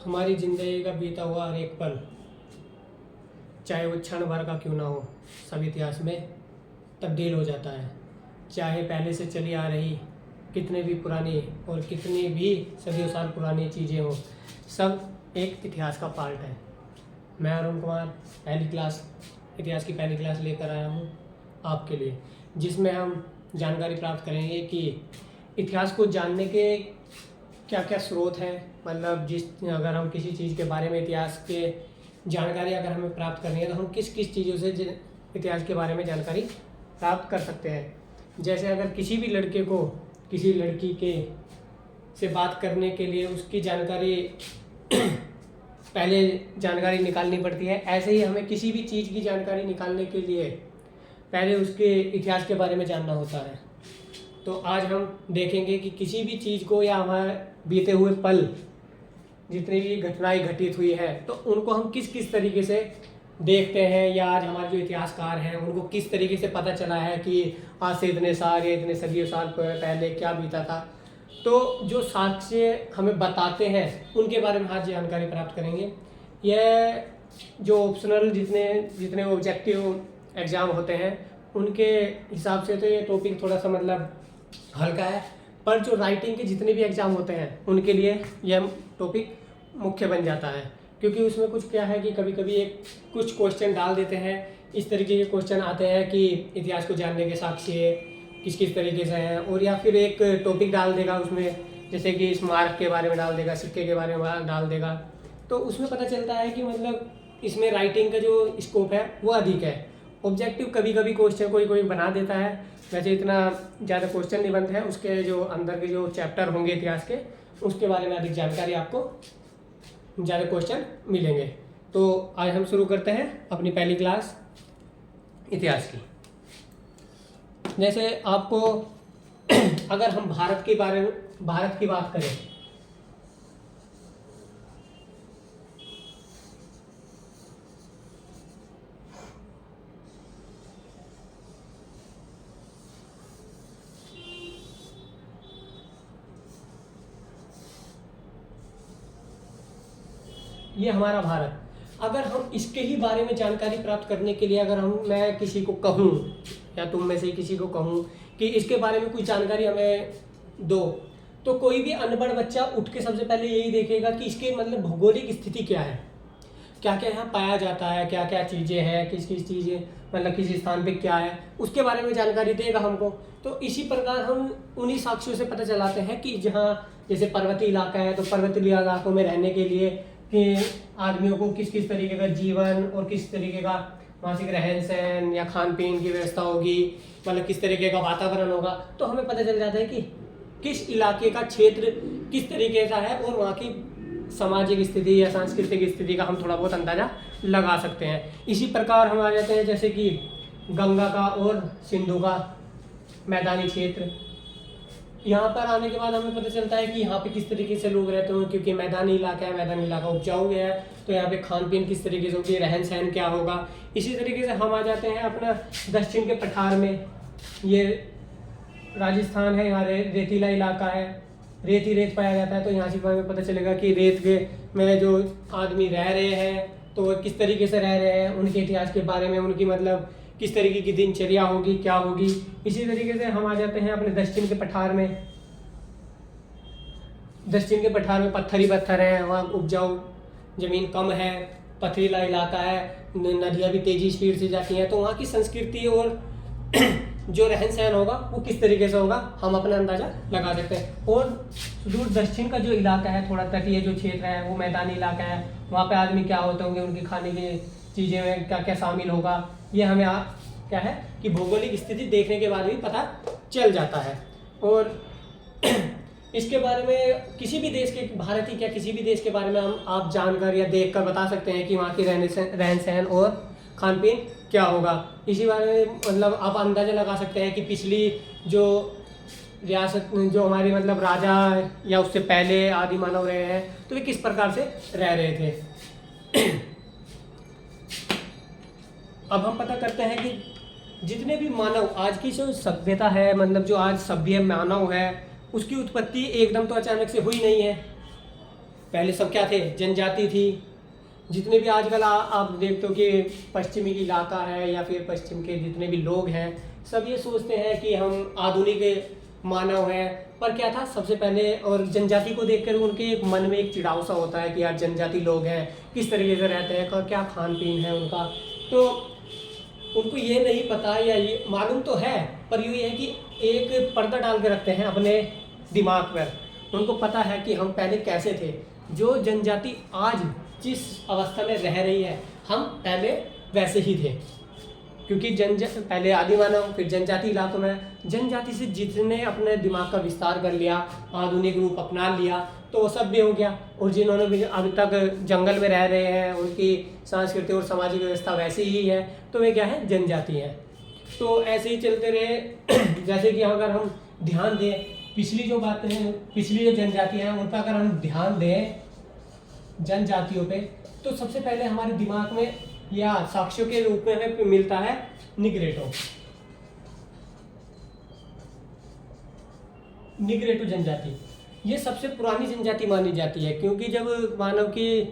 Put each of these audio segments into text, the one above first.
हमारी ज़िंदगी का बीता हुआ हर एक पल, चाहे वो क्षण भर का क्यों ना हो, सब इतिहास में तब्दील हो जाता है। चाहे पहले से चली आ रही कितने भी पुरानी और कितनी भी सदियों साल पुरानी चीज़ें हों, सब एक इतिहास का पार्ट है। मैं अरुण कुमार इतिहास की पहली क्लास लेकर आया हूँ आपके लिए, जिसमें हम जानकारी प्राप्त करेंगे कि इतिहास को जानने के क्या क्या स्रोत हैं। मतलब अगर हम किसी चीज़ के बारे में इतिहास के जानकारी अगर हमें प्राप्त करनी है तो हम किस किस चीज़ों से इतिहास के बारे में जानकारी प्राप्त कर सकते हैं। जैसे अगर किसी भी लड़के को किसी लड़की के से बात करने के लिए उसकी जानकारी पहले जानकारी निकालनी पड़ती है, ऐसे ही हमें किसी भी चीज़ की जानकारी निकालने के लिए पहले उसके इतिहास के बारे में जानना होता है। तो आज हम देखेंगे कि किसी भी चीज़ को या हमारे बीते हुए पल जितनी भी घटनाएं घटित हुई है तो उनको हम किस किस तरीके से देखते हैं, या आज हमारे जो इतिहासकार हैं उनको किस तरीके से पता चला है कि आज से इतने साल या इतने सदियों साल पहले क्या बीता था। तो जो साक्ष्य हमें बताते हैं उनके बारे में आज जानकारी प्राप्त करेंगे। यह जो ऑप्शनल जितने ऑब्जेक्टिव एग्ज़ाम होते हैं उनके हिसाब से तो ये टॉपिक थोड़ा सा मतलब हल्का है, पर जो राइटिंग के जितने भी एग्ज़ाम होते हैं उनके लिए यह टॉपिक मुख्य बन जाता है, क्योंकि उसमें कुछ क्या है कि कभी कभी कुछ क्वेश्चन डाल देते हैं। इस तरीके के क्वेश्चन आते हैं कि इतिहास को जानने के साक्ष्य किस किस तरीके से हैं, और या फिर एक टॉपिक डाल देगा उसमें, जैसे कि स्मारक के बारे में डाल देगा, सिक्के के बारे में डाल देगा। तो उसमें पता चलता है कि मतलब इसमें राइटिंग का जो स्कोप है वो अधिक है। ऑब्जेक्टिव कभी कभी क्वेश्चन कोई बना देता है, वैसे इतना ज़्यादा क्वेश्चन नहीं बनते हैं। उसके जो अंदर के जो चैप्टर होंगे इतिहास के उसके बारे में अधिक जानकारी आपको ज़्यादा क्वेश्चन मिलेंगे। तो आज हम शुरू करते हैं अपनी पहली क्लास इतिहास की। जैसे आपको अगर हम भारत की बात करें, ये हमारा भारत, अगर हम इसके ही बारे में जानकारी प्राप्त करने के लिए अगर मैं किसी को कहूँ या तुम में से किसी को कहूँ कि इसके बारे में कुछ जानकारी हमें दो, तो कोई भी अनपढ़ बच्चा उठ के सबसे पहले यही देखेगा कि इसके मतलब भौगोलिक स्थिति क्या है, क्या क्या यहाँ पाया जाता है, क्या क्या चीज़ें हैं, किस किस चीज़ें मतलब किस स्थान पे क्या है, उसके बारे में जानकारी देगा हमको। तो इसी प्रकार हम उन्हीं साक्ष्यों से पता चलाते हैं कि जहाँ जैसे पर्वतीय इलाका है तो पर्वतीय इलाकों में रहने के लिए कि आदमियों को किस किस तरीके का जीवन और किस तरीके का मानसिक रहन सहन या खान पीन की व्यवस्था होगी, मतलब किस तरीके का वातावरण होगा। तो हमें पता चल जाता है कि किस इलाके का क्षेत्र किस तरीके का है और वहाँ की सामाजिक स्थिति या सांस्कृतिक स्थिति का हम थोड़ा बहुत अंदाज़ा लगा सकते हैं। इसी प्रकार हम आ जाते हैं जैसे कि गंगा का और सिंधु का मैदानी क्षेत्र। यहाँ पर आने के बाद हमें पता चलता है कि यहाँ पे किस तरीके से लोग रहते हैं, क्योंकि मैदानी इलाका है, मैदानी इलाका उपजाऊ है, तो यहाँ पे खान पीन किस तरीके से होगी, रहन सहन क्या होगा। इसी तरीके से हम आ जाते हैं अपना दक्षिण के पठार में, ये राजस्थान है, यहाँ रेतीला इलाका है, रेत पाया जाता है। तो यहाँ से हमें पता चलेगा कि रेत के में जो आदमी रह रहे हैं तो किस तरीके से रह रहे हैं, उनके इतिहास के बारे में, उनकी मतलब किस तरीके की दिनचर्या होगी, क्या होगी। इसी तरीके से हम आ जाते हैं अपने दक्षिण के पठार में। दक्षिण के पठार में पत्थर ही पत्थर है, वहाँ उपजाऊ ज़मीन कम है, पथरीला इलाका है, नदियाँ भी तेजी स्पीड से जाती हैं। तो वहाँ की संस्कृति और जो रहन सहन होगा वो किस तरीके से होगा हम अपना अंदाज़ा लगा सकते हैं। और सुदूर दक्षिण का जो इलाका है, थोड़ा तटीय जो क्षेत्र है, वो मैदानी इलाका है, वहाँ पे आदमी क्या होते होंगे, उनकी खाने की चीज़ें में क्या क्या शामिल होगा, ये हमें क्या है कि भौगोलिक स्थिति देखने के बाद भी पता चल जाता है। और इसके बारे में किसी भी देश के, भारत ही क्या किसी भी देश के बारे में आप जानकर या देख कर बता सकते हैं कि वहाँ की रहन सहन और खान पीन क्या होगा। इसी बारे में मतलब आप अंदाज़ा लगा सकते हैं कि पिछली जो रियासत जो हमारी मतलब राजा या उससे पहले आदि मानव रहे हैं तो वे किस प्रकार से रह रहे थे। अब हम पता करते हैं कि जितने भी मानव आज की जो सभ्यता है, मतलब जो आज सभ्य मानव है, उसकी उत्पत्ति एकदम तो अचानक से हुई नहीं है। पहले सब क्या थे, जनजाति थी। जितने भी आजकल आप देखते हो कि पश्चिमी इलाका है या फिर पश्चिम के जितने भी लोग हैं, सब ये सोचते हैं कि हम आधुनिक मानव हैं, पर क्या था सबसे पहले, और जनजाति को देखकर उनके मन में एक चिढ़ाव सा होता है कि यार जनजाति लोग हैं, किस तरीके से रहते हैं, क्या खान पीन है उनका। तो उनको ये नहीं पता, या ये मालूम तो है पर ये है कि एक पर्दा डाल के रखते हैं अपने दिमाग पर। उनको पता है कि हम पहले कैसे थे। जो जनजाति आज जिस अवस्था में रह रही है, हम पहले वैसे ही थे, क्योंकि पहले आदि मानव, फिर जनजाति इलाकों में, जनजाति से जितने अपने दिमाग का विस्तार कर लिया, आधुनिक रूप अपना लिया, तो वो सब भी हो गया। और जिन्होंने भी अभी तक जंगल में रह रहे हैं, उनकी सांस्कृतिक और सामाजिक व्यवस्था वैसी ही है, तो वे क्या है, जनजाति हैं। तो ऐसे ही चलते रहे। जैसे कि अगर हम ध्यान दें, पिछली जो बातें हैं, पिछली जो जनजातियाँ हैं, उन पर अगर हम ध्यान दें जनजातियों पे, तो सबसे पहले हमारे दिमाग में या साक्ष्यों के रूप में हमें मिलता है निग्रेटो। निग्रेटो जनजाति ये सबसे पुरानी जनजाति मानी जाती है, क्योंकि जब मानव की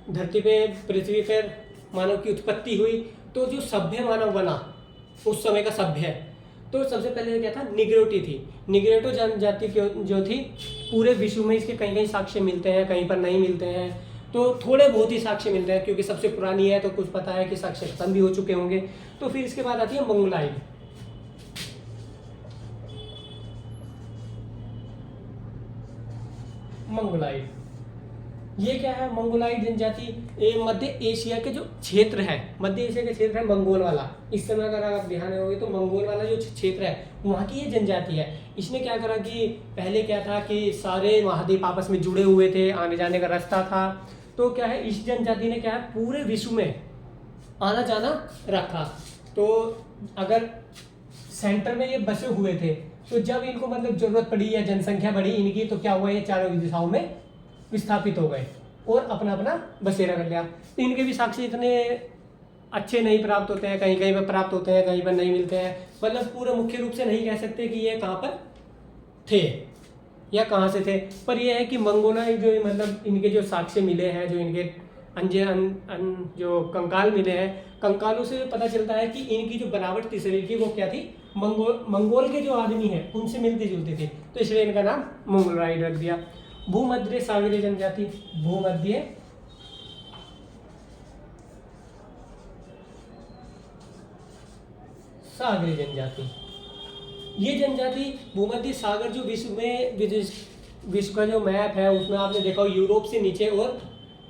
धरती पे, पृथ्वी पर मानव की उत्पत्ति हुई, तो जो सभ्य मानव बना उस समय का सभ्य, तो सबसे पहले क्या था, निग्रोटी थी। निग्रेटो जनजाति जो थी, पूरे विश्व में इसके कहीं कहीं साक्ष्य मिलते हैं, कहीं पर नहीं मिलते हैं, तो थोड़े बहुत ही साक्ष्य मिलते हैं, क्योंकि सबसे पुरानी है तो कुछ पता है कि साक्ष्य खत्म भी हो चुके होंगे। तो फिर इसके बाद आती है मंगोलाइड। मंगोलाइड ये क्या है, मंगोलाइड जनजाति मध्य एशिया के जो क्षेत्र है, मध्य एशिया के क्षेत्र है मंगोल वाला। इस समय अगर आप ध्यान दोगे तो मंगोल वाला जो क्षेत्र है, वहाँ की ये जनजाति है। इसने क्या करा कि पहले क्या था कि सारे महाद्वीप आपस में जुड़े हुए थे, आने जाने का रास्ता था। तो क्या है, इस जनजाति ने क्या है, पूरे विश्व में आना जाना रखा। तो अगर सेंटर में ये बसे हुए थे, तो जब इनको मतलब जरूरत पड़ी या जनसंख्या बढ़ी इनकी, तो क्या हुआ, ये चारों दिशाओं में विस्थापित हो गए और अपना अपना बसेरा कर लिया। तो इनके भी साक्ष्य इतने अच्छे नहीं प्राप्त होते हैं, कहीं कहीं पर प्राप्त होते हैं, कहीं पर नहीं मिलते हैं। मतलब पूरा मुख्य रूप से नहीं कह सकते कि ये कहाँ पर थे या कहाँ से थे, पर यह है कि मंगोलाइड जो मतलब इनके जो साक्ष्य मिले हैं, जो इनके जो कंकाल मिले हैं, कंकालों से पता चलता है कि इनकी जो बनावट थी शरीर की, वो क्या थी, मंगोल के जो आदमी हैं उनसे मिलती जुलती थी। तो इसलिए इनका नाम मंगोलाइड रख दिया। भूमध्य सागरीय जनजाति, भूमध्य सागरीय जनजाति, ये जनजाति भूमध्य सागर जो विश्व का जो मैप है उसमें आपने देखा यूरोप से नीचे और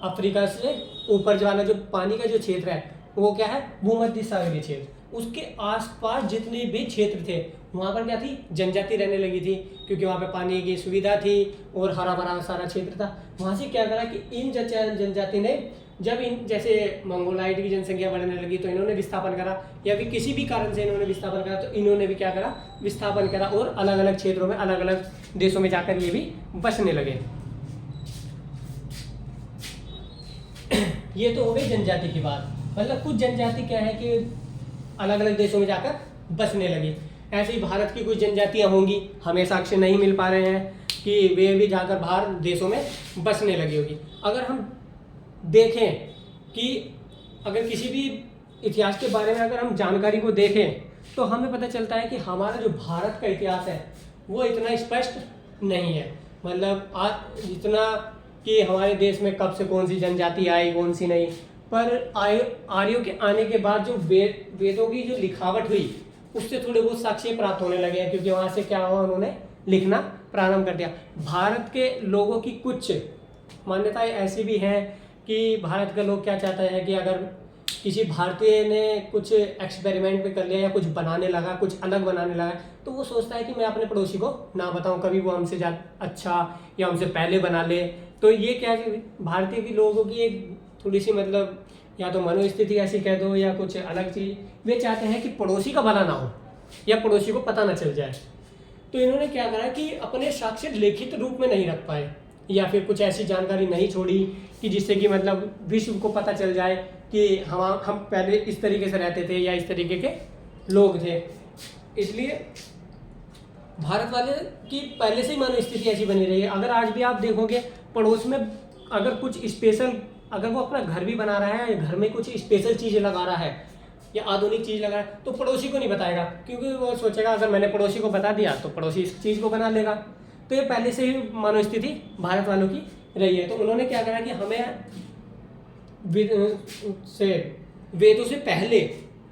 अफ्रीका से ऊपर जो वाला जो पानी का जो क्षेत्र है वो क्या है, भूमध्य सागरीय क्षेत्र। उसके आसपास जितने भी क्षेत्र थे वहाँ पर क्या थी, जनजाति रहने लगी थी, क्योंकि वहाँ पे पानी की सुविधा थी और हरा भरा सारा क्षेत्र था। वहाँ से क्या करा कि इन जनजाति ने जब इन जैसे मंगोलाइड की जनसंख्या बढ़ने लगी तो इन्होंने विस्थापन करा, या फिर किसी भी कारण से इन्होंने विस्थापन करा, तो इन्होंने भी क्या करा, विस्थापन करा और अलग अलग क्षेत्रों में, अलग अलग देशों में जाकर ये भी बसने लगे। ये तो हो गई जनजाति की बात। मतलब कुछ जनजाति क्या है कि अलग अलग देशों में जाकर बसने लगी। ऐसे ही भारत की कुछ जनजातियां होंगी, हमें साक्ष्य नहीं मिल पा रहे हैं कि वे भी जाकर बाहर देशों में बसने लगी होगी। अगर हम देखें कि अगर किसी भी इतिहास के बारे में अगर हम जानकारी को देखें, तो हमें पता चलता है कि हमारा जो भारत का इतिहास है वो इतना स्पष्ट नहीं है। मतलब आज जितना कि हमारे देश में कब से कौन सी जनजाति आई, कौन सी नहीं, पर आर्यों के आने के बाद जो वेदों की जो लिखावट हुई उससे थोड़े बहुत साक्ष्य प्राप्त होने लगे हैं, क्योंकि वहाँ से क्या हुआ, उन्होंने लिखना प्रारंभ कर दिया। भारत के लोगों की कुछ मान्यताएं ऐसी भी हैं कि भारत का लोग क्या चाहता है कि अगर किसी भारतीय ने कुछ एक्सपेरिमेंट पे कर लिया या कुछ बनाने लगा, कुछ अलग बनाने लगा, तो वो सोचता है कि मैं अपने पड़ोसी को ना बताऊं, कभी वो हमसे अच्छा या हमसे पहले बना ले। तो ये क्या है, भारतीय के लोगों की एक थोड़ी सी मतलब या तो मनोस्थिति ऐसी कह दो या कुछ अलग चीज़, वे चाहते हैं कि पड़ोसी का भला ना हो या पड़ोसी को पता ना चल जाए। तो इन्होंने क्या करा कि अपने साक्ष्य लिखित रूप में नहीं रख पाए, या फिर कुछ ऐसी जानकारी नहीं छोड़ी कि जिससे कि मतलब विश्व को पता चल जाए कि हम पहले इस तरीके से रहते थे या इस तरीके के लोग थे। इसलिए भारत वाले की पहले से ही मनोस्थिति ऐसी बनी रही है। अगर आज भी आप देखोगे पड़ोस में अगर कुछ स्पेशल, अगर वो अपना घर भी बना रहा है या घर में कुछ स्पेशल चीज़ लगा रहा है या आधुनिक चीज़ लगा रहा है तो पड़ोसी को नहीं बताएगा, क्योंकि वो सोचेगा अगर मैंने पड़ोसी को बता दिया तो पड़ोसी इस चीज़ को बना लेगा। तो ये पहले से ही मनोस्थिति भारत वालों की रही है। तो उन्होंने क्या करा कि हमें वेदों से पहले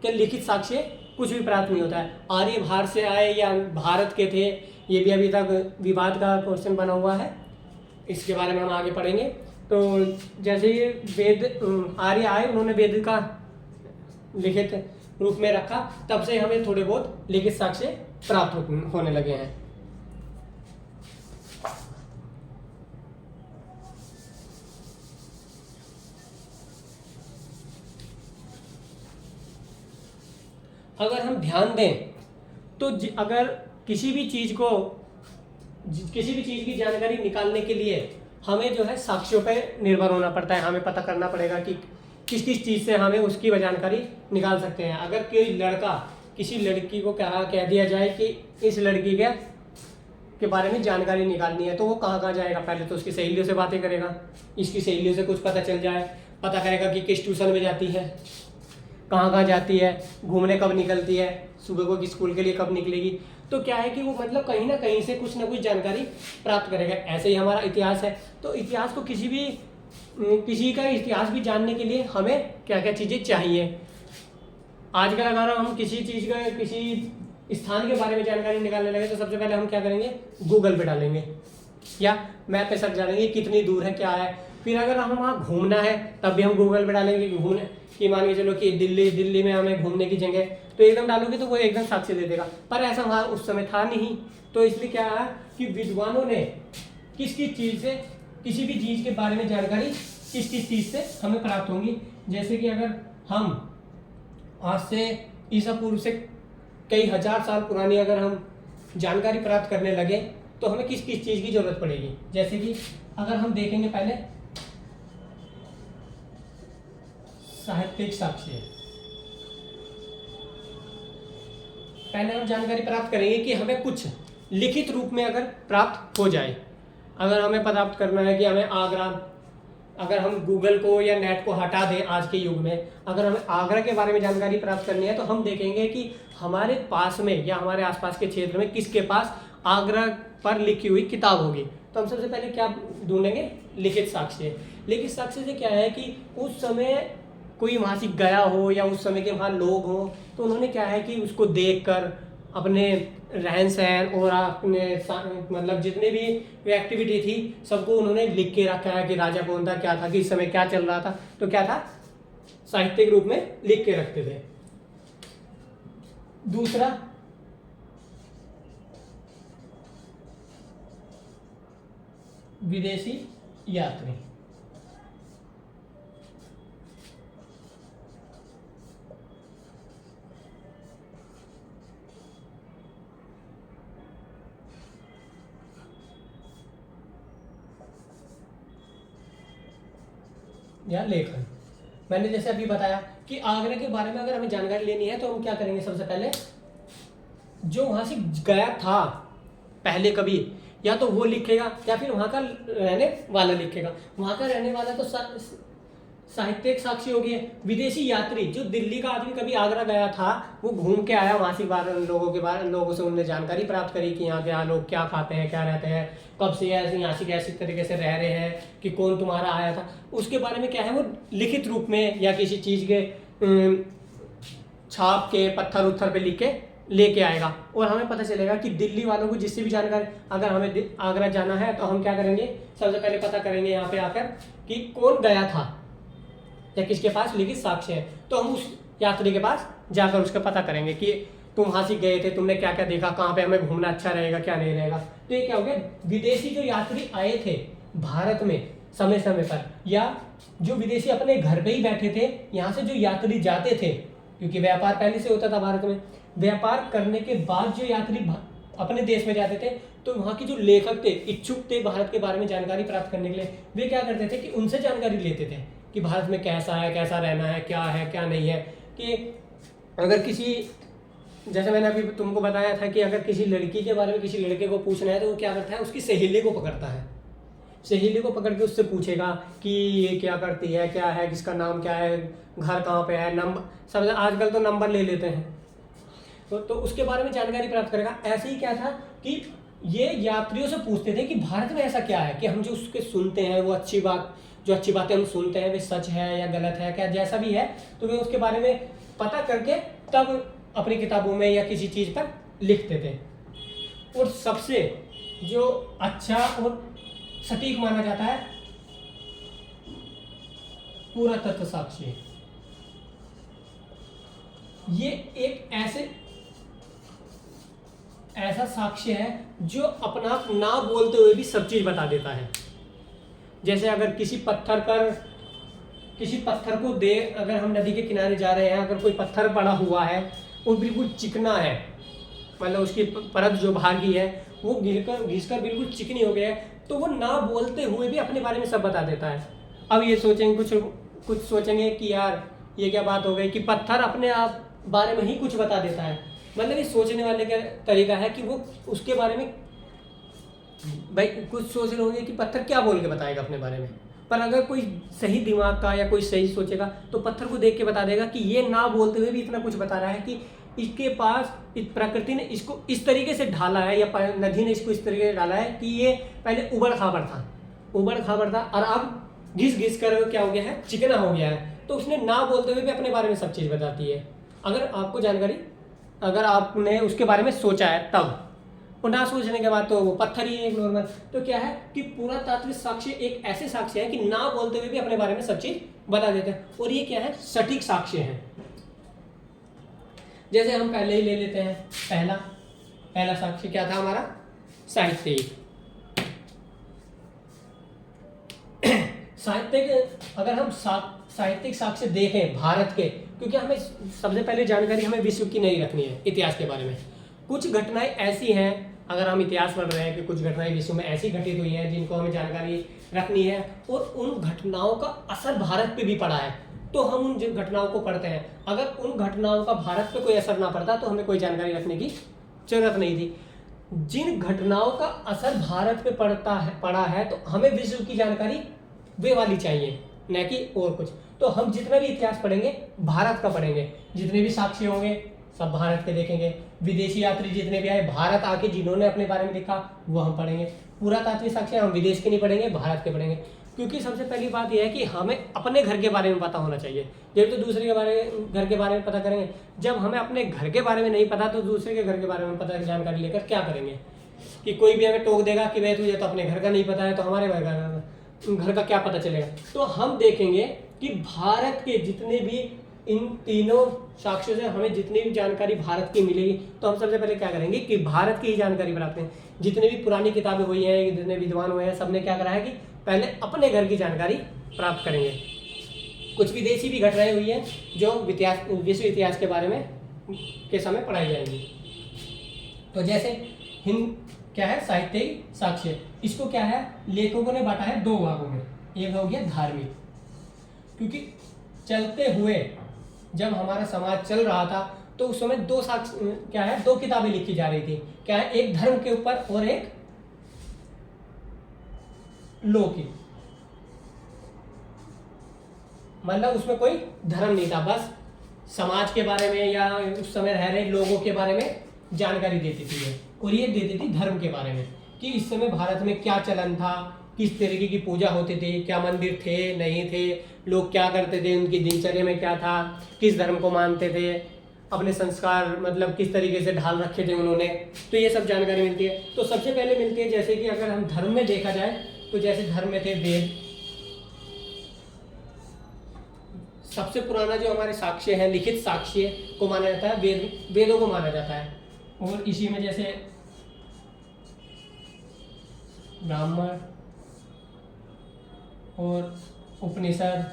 के लिखित साक्ष्य कुछ भी प्राप्त नहीं होता है। आर्य भारत से आए या भारत के थे, ये भी अभी तक विवाद का क्वेश्चन बना हुआ है, इसके बारे में हम आगे पढ़ेंगे। तो जैसे ही वेद आर्य आए, उन्होंने वेद का लिखित रूप में रखा, तब से हमें थोड़े बहुत लिखित साक्ष्य प्राप्त होने लगे हैं। अगर हम ध्यान दें तो अगर किसी भी चीज़ की जानकारी निकालने के लिए हमें जो है साक्ष्यों पर निर्भर होना पड़ता है। हमें पता करना पड़ेगा कि किस किस चीज़ से हमें उसकी जानकारी निकाल सकते हैं। अगर कोई लड़का किसी लड़की को कह दिया जाए कि इस लड़की के बारे में जानकारी निकालनी है, तो वो कहाँ जाएगा? पहले तो उसकी सहेलियों से बातें करेगा, इसकी सहेलियों से कुछ पता चल जाए, पता करेगा कि किस ट्यूशन में जाती है, कहाँ जाती है, घूमने कब निकलती है, सुबह को किस स्कूल के लिए कब निकलेगी। तो क्या है कि वो मतलब कहीं ना कहीं से कुछ ना कुछ जानकारी प्राप्त करेगा। ऐसे ही हमारा इतिहास है, तो इतिहास को किसी का इतिहास भी जानने के लिए हमें क्या क्या चीज़ें चाहिए। आजकल अगर हम किसी चीज़ का किसी स्थान के बारे में जानकारी निकालने लगे तो सबसे पहले हम क्या करेंगे? गूगल पे डालेंगे या मैप पे सर्च डालेंगे कितनी दूर है, क्या है। फिर अगर हम वहाँ घूमना है तब भी हम गूगल पे डालेंगे कि घूमने कि मान के चलो कि दिल्ली में हमें घूमने की जगह, तो एकदम डालोगे तो वो एकदम साक्ष्य दे देगा। पर ऐसा वहाँ उस समय था नहीं, तो इसलिए क्या है कि विद्वानों ने किस किस चीज़ से, किसी भी चीज़ के बारे में जानकारी किस किस चीज़ से हमें प्राप्त होंगी। जैसे कि अगर हम आज से ईसा पूर्व से कई हजार साल पुरानी अगर हम जानकारी प्राप्त करने लगे तो हमें किस किस चीज़ की जरूरत पड़ेगी। जैसे कि अगर हम देखेंगे पहले साहित्यिक साक्ष्य, पहले हम जानकारी प्राप्त करेंगे कि हमें कुछ लिखित रूप में अगर प्राप्त हो जाए। अगर हमें प्राप्त करना है कि हमें आगरा, अगर हम गूगल को या नेट को हटा दें आज के युग में, अगर हमें आगरा के बारे में जानकारी प्राप्त करनी है तो हम देखेंगे कि हमारे पास में या हमारे आसपास के क्षेत्र में किसके पास आगरा पर लिखी हुई किताब होगी। तो हम सबसे पहले क्या ढूंढेंगे? लिखित साक्ष्य। लिखित साक्ष्य से क्या है कि उस समय कोई वहाँ से गया हो या उस समय के वहाँ लोग हों, तो उन्होंने क्या है कि उसको देखकर अपने रहन सहन और अपने मतलब जितने भी एक्टिविटी थी सबको उन्होंने लिख के रखा है कि राजा कौन था, क्या था, किस समय क्या चल रहा था। तो क्या था? साहित्यिक रूप में लिख के रखते थे। दूसरा विदेशी यात्री। या लेखन। मैंने जैसे अभी बताया कि आगरा के बारे में अगर हमें जानकारी लेनी है तो हम क्या करेंगे? सबसे पहले जो वहाँ से गया था पहले कभी, या तो वो लिखेगा या फिर वहाँ का रहने वाला लिखेगा। वहाँ का रहने वाला तो साहित्यिक साक्षी हो गया। विदेशी यात्री, जो दिल्ली का आदमी कभी आगरा गया था, वो घूम के आया, वहाँ से लोगों से उन्होंने जानकारी प्राप्त करी कि यहाँ के यहाँ लोग क्या खाते हैं, क्या रहते हैं, कब से यहाँ से कैसे तरीके से रह रहे हैं, कि कौन तुम्हारा आया था, उसके बारे में क्या है वो लिखित रूप में या किसी चीज़ के छाप के पत्थर उत्थर पे लिख के लेके आएगा। और हमें पता चलेगा कि दिल्ली वालों को जिससे भी जानकारी, अगर हमें आगरा जाना है तो हम क्या करेंगे? सबसे पहले पता करेंगे यहाँ पे आकर कि कौन गया था या किसके पास लिखित साक्ष्य है। तो हम उस यात्री के पास जाकर उसका पता करेंगे कि तुम वहाँ से गए थे, तुमने क्या क्या देखा, कहाँ पे हमें घूमना अच्छा रहेगा, क्या नहीं रहेगा। तो ये क्या हो गया? विदेशी जो यात्री आए थे भारत में समय समय पर, या जो विदेशी अपने घर पे ही बैठे थे, यहाँ से जो यात्री जाते थे, क्योंकि व्यापार पहले से होता था भारत में, व्यापार करने के बाद जो यात्री अपने देश में जाते थे, तो वहाँ के जो लेखक थे, इच्छुक थे भारत के बारे में जानकारी प्राप्त करने के लिए, वे क्या करते थे कि उनसे जानकारी लेते थे कि भारत में कैसा है, कैसा रहना है, क्या नहीं है। कि अगर किसी, जैसे मैंने अभी तुमको बताया था कि अगर किसी लड़की के बारे में किसी लड़के को पूछना है तो वो क्या करता है? उसकी सहेली को पकड़ता है। सहेली को पकड़ के उससे पूछेगा कि ये क्या करती है, क्या है, किसका नाम क्या है, घर कहाँ पे है, नंबर, सब आजकल तो नंबर ले लेते हैं, तो उसके बारे में जानकारी प्राप्त करेगा। ऐसे ही क्या था कि ये यात्रियों से पूछते थे कि भारत में ऐसा क्या है कि हम जो उसके सुनते हैं वो अच्छी बात, जो अच्छी बातें हम सुनते हैं वे सच है या गलत है, क्या जैसा भी है, तो वे उसके बारे में पता करके तब अपनी किताबों में या किसी चीज़ पर लिखते थे। और सबसे जो अच्छा और सटीक माना जाता है पुरातत्व साक्ष्य। ये एक ऐसा साक्ष्य है जो अपना ना बोलते हुए भी सब चीज बता देता है। जैसे अगर किसी पत्थर को अगर हम नदी के किनारे जा रहे हैं, अगर कोई पत्थर पड़ा हुआ है वो बिल्कुल चिकना है, मतलब उसकी परत जो बाहर की है वो घिसकर बिल्कुल चिकनी हो गया है, तो वो ना बोलते हुए भी अपने बारे में सब बता देता है। अब ये सोचेंगे, कुछ सोचेंगे कि यार ये क्या बात हो गई कि पत्थर अपने आप बारे में ही कुछ बता देता है। मतलब ये सोचने वाले का तरीका है कि वो उसके बारे में, भाई कुछ सोच रहे होंगे कि पत्थर क्या बोल के बताएगा अपने बारे में, पर अगर कोई सही दिमाग का या कोई सही सोचेगा तो पत्थर को देख के बता देगा कि ये ना बोलते हुए भी इतना कुछ बता रहा है कि इसके पास प्रकृति ने इसको इस तरीके से ढाला है या नदी ने इसको इस तरीके से डाला है कि ये पहले उबड़ खाबड़ था और अब घिस कर क्या हो गया है, चिकना हो गया है। तो उसने ना बोलते हुए भी अपने बारे में सब चीज़ बताती है। अगर आपने उसके बारे में सोचा है तब, और ना सोचने के बाद तो वो पत्थर ही है एक नॉर्मल। तो क्या है कि पुरातात्विक साक्ष्य एक ऐसे साक्ष्य है कि ना बोलते हुए भी अपने बारे में सब चीज बता देते हैं, और ये क्या है, सटीक साक्ष्य है। जैसे हम पहले ही ले लेते हैं, पहला साक्ष्य क्या था हमारा, साहित्यिक। अगर हम साहित्यिक साक्ष्य देखें भारत के, क्योंकि हमें सबसे पहले जानकारी हमें विश्व की नहीं रखनी है, इतिहास के बारे में। कुछ घटनाएं ऐसी हैं, अगर हम इतिहास पढ़ रहे हैं कि कुछ घटनाएं विश्व में ऐसी घटित हुई हैं जिनको हमें जानकारी रखनी है, और उन घटनाओं का असर भारत पे भी पड़ा है, तो हम उन घटनाओं को पढ़ते हैं। अगर उन घटनाओं का भारत पे कोई असर ना पड़ता तो हमें कोई जानकारी रखने की जरूरत नहीं थी। जिन घटनाओं का असर भारत पे पड़ा है तो हमें विश्व की जानकारी वे वाली चाहिए, न कि और कुछ। तो हम जितना भी इतिहास पढ़ेंगे भारत का पढ़ेंगे, जितने भी साक्ष्य होंगे सब भारत के देखेंगे। विदेशी यात्री जितने भी आए भारत आके जिन्होंने अपने बारे में लिखा वो हम पढ़ेंगे। पुरातात्विक साक्ष्य हम विदेश के नहीं पढ़ेंगे, भारत के पढ़ेंगे। क्योंकि सबसे पहली बात यह है कि हमें अपने घर के बारे में पता होना चाहिए। जब तो दूसरे के घर के बारे में पता करेंगे, जब हमें अपने घर के बारे में नहीं पता तो दूसरे के घर के बारे में पता जानकारी लेकर क्या करेंगे। कि कोई भी हमें टोक देगा कि भाई तुझे तो अपने घर का नहीं पता है, तो हमारे घर का क्या पता चलेगा। तो हम देखेंगे कि भारत के जितने भी इन तीनों साक्ष्यों से हमें जितनी भी जानकारी भारत की मिलेगी, तो हम सबसे पहले क्या करेंगे कि भारत की ही जानकारी प्राप्त करें। जितने भी पुरानी किताबें हुई हैं, जितने विद्वान हुए हैं, सबने क्या करा है कि पहले अपने घर की जानकारी प्राप्त करेंगे। कुछ विदेशी भी घटनाएं हुई हैं जो विश्व इतिहास के बारे में के समय पढ़ाई जाएंगी। तो जैसे क्या है, साहित्यिक साक्ष्य, इसको क्या है, लेखकों ने बांटा है दो भागों में। एक हो गया धार्मिक, क्योंकि चलते हुए जब हमारा समाज चल रहा था तो उस समय दो किताबें लिखी जा रही थी। क्या है, एक धर्म के ऊपर और एक लौकिक। मतलब उसमें कोई धर्म नहीं था, बस समाज के बारे में या उस समय रह रहे लोगों के बारे में जानकारी देती थी। और ये देती थी धर्म के बारे में कि इस समय भारत में क्या चलन था, किस तरीके की पूजा होती थी, क्या मंदिर थे नहीं थे, लोग क्या करते थे, उनकी दिनचर्या में क्या था, किस धर्म को मानते थे, अपने संस्कार मतलब किस तरीके से ढाल रखे थे उन्होंने। तो ये सब जानकारी मिलती है। तो सबसे पहले मिलती है, जैसे कि अगर हम धर्म में देखा जाए तो जैसे धर्म में थे वेद। सबसे पुराना जो हमारे साक्ष्य है, लिखित साक्ष्य को माना जाता है वेदों को माना जाता है। और इसी में जैसे ब्राह्मण और उपनिषद,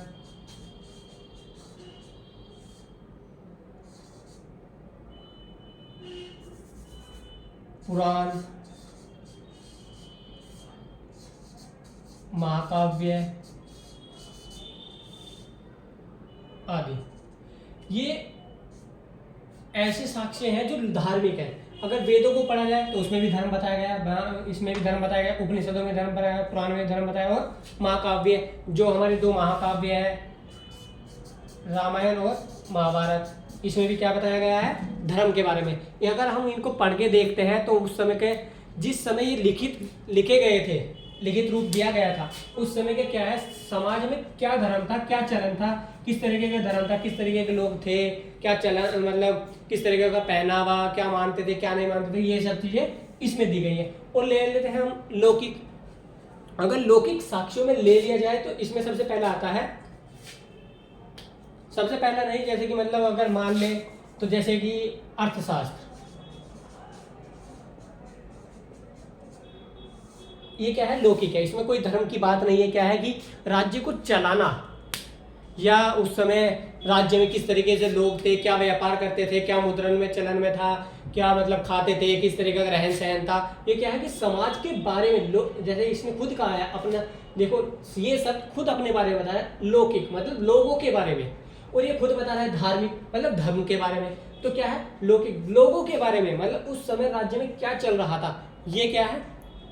पुराण, महाकाव्य आदि, ये ऐसे साक्ष्य हैं जो धार्मिक हैं। अगर वेदों को पढ़ा जाए तो उसमें भी धर्म बताया गया, इसमें भी धर्म बताया गया, उपनिषदों में धर्म बताया गया, पुराण में धर्म बताया और महाकाव्य, जो हमारे दो महाकाव्य है रामायण और महाभारत, इसमें भी क्या बताया गया है, धर्म के बारे में। अगर हम इनको पढ़ के देखते हैं तो उस समय के, जिस समय ये लिखे गए थे, लिखित रूप दिया गया था, उस समय के क्या है, समाज में क्या धर्म था, क्या चलन था, किस तरीके का धर्म था, किस तरीके के लोग थे, क्या चलन, मतलब किस तरीके का पहनावा, क्या मानते थे क्या नहीं मानते थे, ये सब चीजें इसमें दी गई है। और ले लेते हैं हम लौकिक। अगर लौकिक साक्ष्यों में ले लिया जाए तो इसमें सबसे पहला आता है, सबसे पहला नहीं, जैसे कि मतलब अगर मान ले तो जैसे कि अर्थशास्त्र, ये क्या है, लौकिक है, इसमें कोई धर्म की बात नहीं है। क्या है कि राज्य को चलाना, या उस समय राज्य में किस तरीके से लोग थे, क्या व्यापार करते थे, क्या मुद्रण में चलन में था, क्या मतलब खाते थे, किस तरीके का रहन सहन था, ये क्या है कि समाज के बारे में लोग, जैसे इसने खुद कहा है अपना, देखो ये सब खुद अपने बारे में बताया, लौकिक मतलब लोगों के बारे में, और ये खुद बता रहा है धार्मिक मतलब धर्म के बारे में। तो क्या है, लौकिक लोगों के बारे में, मतलब उस समय राज्य में क्या चल रहा था, ये क्या है,